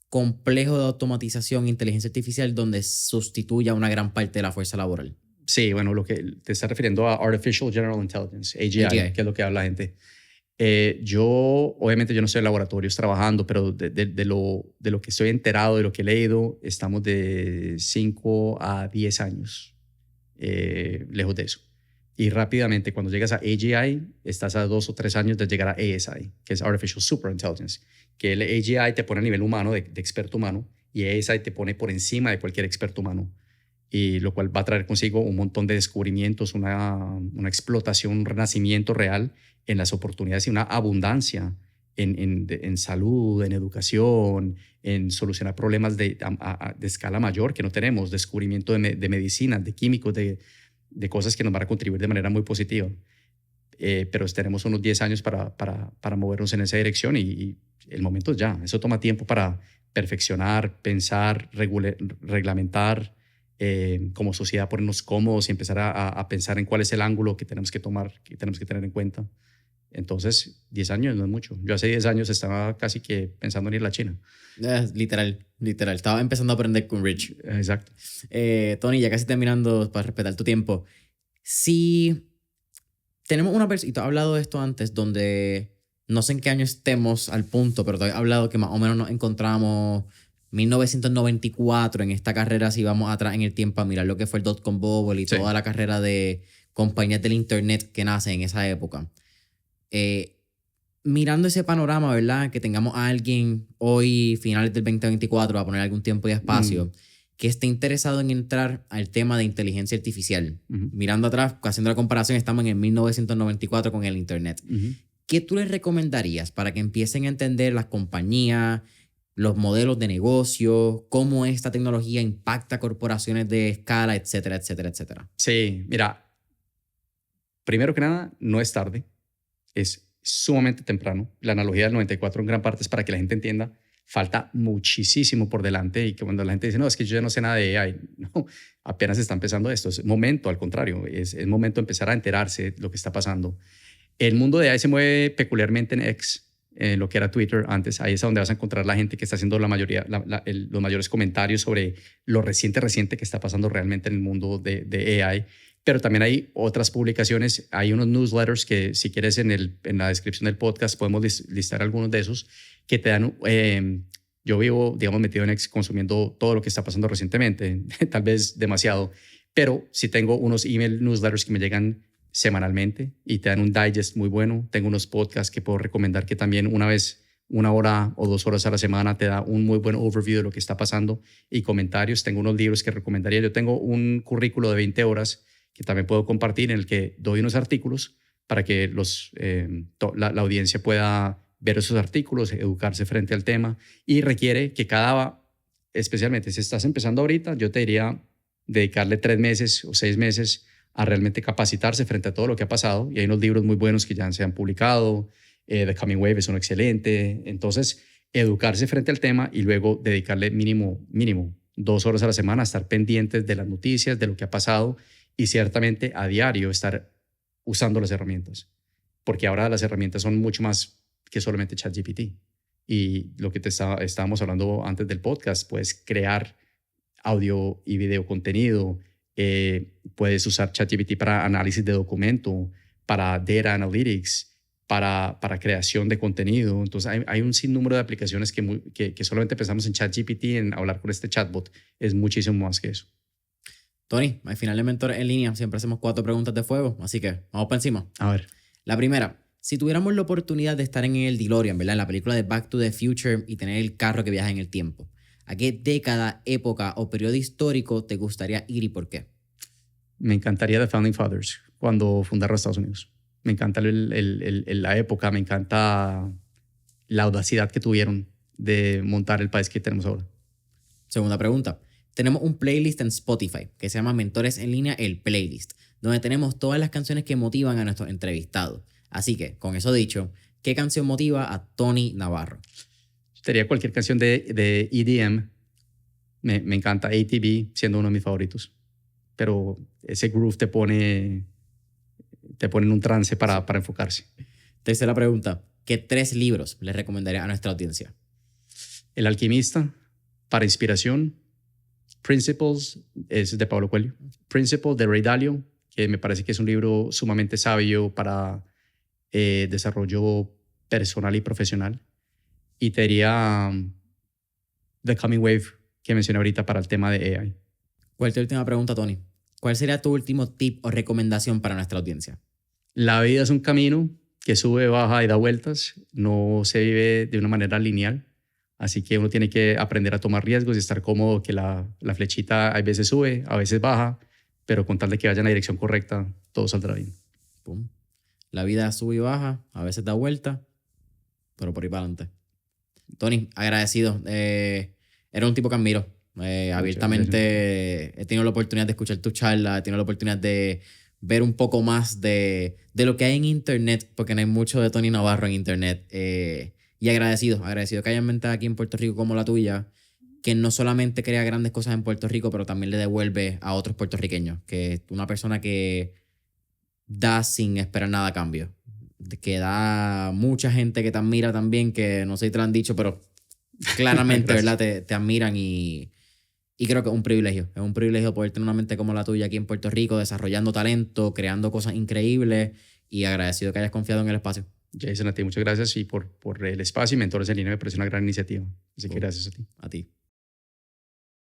complejo de automatización e inteligencia artificial donde sustituya una gran parte de la fuerza laboral? Sí, bueno, lo que te estás refiriendo a Artificial General Intelligence, AGI, que es lo que habla la gente. Obviamente yo no estoy en laboratorios trabajando, pero de lo que estoy enterado, de lo que he leído, estamos de 5 a 10 años lejos de eso. Y rápidamente, cuando llegas a AGI, estás a 2 o 3 años de llegar a ASI, que es Artificial Super Intelligence, que el AGI te pone a nivel humano, de experto humano, y ASI te pone por encima de cualquier experto humano. Y lo cual va a traer consigo un montón de descubrimientos, una explotación, un renacimiento real en las oportunidades y una abundancia en salud, en educación, en solucionar problemas de escala mayor que no tenemos, descubrimiento de medicinas, de químicos, de cosas que nos van a contribuir de manera muy positiva. Pero tenemos unos 10 años para movernos en esa dirección y el momento es ya. Eso toma tiempo para perfeccionar, pensar, reglamentar, como sociedad ponernos cómodos y empezar a pensar en cuál es el ángulo que tenemos que tomar, que tenemos que tener en cuenta. Entonces, 10 años no es mucho. Yo hace 10 años estaba casi que pensando en ir a la China. Literal. Estaba empezando a aprender con Rich. Exacto. Tony, ya casi terminando para respetar tu tiempo. Si tenemos una persona, y tú has hablado de esto antes, donde no sé en qué año estemos al punto, pero te he hablado que más o menos nos encontramos 1994 en esta carrera, si vamos atrás en el tiempo a mirar lo que fue el dot-com bubble y toda la carrera de compañías del internet que nace en esa época. Mirando ese panorama, ¿verdad? Que tengamos a alguien hoy, finales del 2024, a poner algún tiempo y espacio, que esté interesado en entrar al tema de inteligencia artificial. Ujú. Mirando atrás, haciendo la comparación, estamos en el 1994 con el Internet. Ujú. ¿Qué tú les recomendarías para que empiecen a entender las compañías, los modelos de negocio, cómo esta tecnología impacta corporaciones de escala, etcétera, etcétera, etcétera? Sí, mira, primero que nada, no es tarde, es sumamente temprano. La analogía del 94 en gran parte es para que la gente entienda, falta muchísimo por delante y que cuando la gente dice, no, es que yo ya no sé nada de AI, no, apenas está empezando esto, es momento, al contrario, es momento de empezar a enterarse de lo que está pasando. El mundo de AI se mueve peculiarmente en X, lo que era Twitter antes. Ahí es donde vas a encontrar la gente que está haciendo la mayoría, los mayores comentarios sobre lo reciente que está pasando realmente en el mundo de AI. Pero también hay otras publicaciones, hay unos newsletters que si quieres en la descripción del podcast podemos listar algunos de esos que te dan... yo vivo, digamos, metido en X consumiendo todo lo que está pasando recientemente, tal vez demasiado, pero sí tengo unos email newsletters que me llegan semanalmente y te dan un digest muy bueno. Tengo unos podcasts que puedo recomendar que también una vez, 1 hora o 2 horas a la semana te da un muy buen overview de lo que está pasando y comentarios. Tengo unos libros que recomendaría. Yo tengo un currículo de 20 horas que también puedo compartir en el que doy unos artículos para que la audiencia pueda ver esos artículos, educarse frente al tema y requiere que especialmente si estás empezando ahorita, yo te diría dedicarle 3 meses o 6 meses a realmente capacitarse frente a todo lo que ha pasado. Y hay unos libros muy buenos que ya se han publicado. The Coming Wave es uno excelente. Entonces, educarse frente al tema y luego dedicarle mínimo 2 horas a la semana a estar pendientes de las noticias, de lo que ha pasado y ciertamente a diario estar usando las herramientas. Porque ahora las herramientas son mucho más que solamente ChatGPT. Y lo que estábamos hablando antes del podcast, puedes crear audio y video contenido. Puedes usar ChatGPT para análisis de documento, para data analytics, para creación de contenido. Entonces hay un sinnúmero de aplicaciones que solamente pensamos en ChatGPT, en hablar con este chatbot. Es muchísimo más que eso. Tony, al final de Mentores en Línea siempre hacemos 4 preguntas de fuego, así que vamos para encima. A ver. La primera, si tuviéramos la oportunidad de estar en el DeLorean, ¿verdad? En la película de Back to the Future y tener el carro que viaja en el tiempo, ¿a qué década, época o periodo histórico te gustaría ir y por qué? Me encantaría The Founding Fathers, cuando fundaron Estados Unidos. Me encanta la época, me encanta la audacidad que tuvieron de montar el país que tenemos ahora. Segunda pregunta. Tenemos un playlist en Spotify que se llama Mentores en Línea, el playlist, donde tenemos todas las canciones que motivan a nuestros entrevistados. Así que, con eso dicho, ¿qué canción motiva a Tony Navarro? Sería cualquier canción de EDM. Me encanta ATB, siendo uno de mis favoritos. Pero ese groove te pone en un trance para enfocarse. Tercera pregunta. ¿Qué 3 libros le recomendaría a nuestra audiencia? El Alquimista, para inspiración. Principles, es de Paulo Coelho. Principles, de Ray Dalio, que me parece que es un libro sumamente sabio para desarrollo personal y profesional. Y te diría The Coming Wave, que mencioné ahorita para el tema de AI. ¿Cuál es tu última pregunta, Tony? ¿Cuál sería tu último tip o recomendación para nuestra audiencia? La vida es un camino que sube, baja y da vueltas. No se vive de una manera lineal. Así que uno tiene que aprender a tomar riesgos y estar cómodo, que la flechita a veces sube, a veces baja, pero con tal de que vaya en la dirección correcta, todo saldrá bien. Pum. La vida sube y baja, a veces da vuelta, pero por ahí para adelante. Tony, agradecido. Era un tipo que admiro. Abiertamente he tenido la oportunidad de escuchar tu charla, he tenido la oportunidad de ver un poco más de lo que hay en internet, porque no hay mucho de Tony Navarro en internet. Y agradecido que hayan mentes aquí en Puerto Rico como la tuya, que no solamente crea grandes cosas en Puerto Rico, pero también le devuelve a otros puertorriqueños, que es una persona que da sin esperar nada a cambio, que da mucha gente que te admira también, que no sé si te lo han dicho, pero claramente, ¿verdad? Te admiran y creo que es un privilegio poder tener una mente como la tuya aquí en Puerto Rico, desarrollando talento, creando cosas increíbles y agradecido que hayas confiado en el espacio. Jason, a ti muchas gracias y por el espacio y Mentores en Línea me parece una gran iniciativa. Así que gracias a ti. A ti.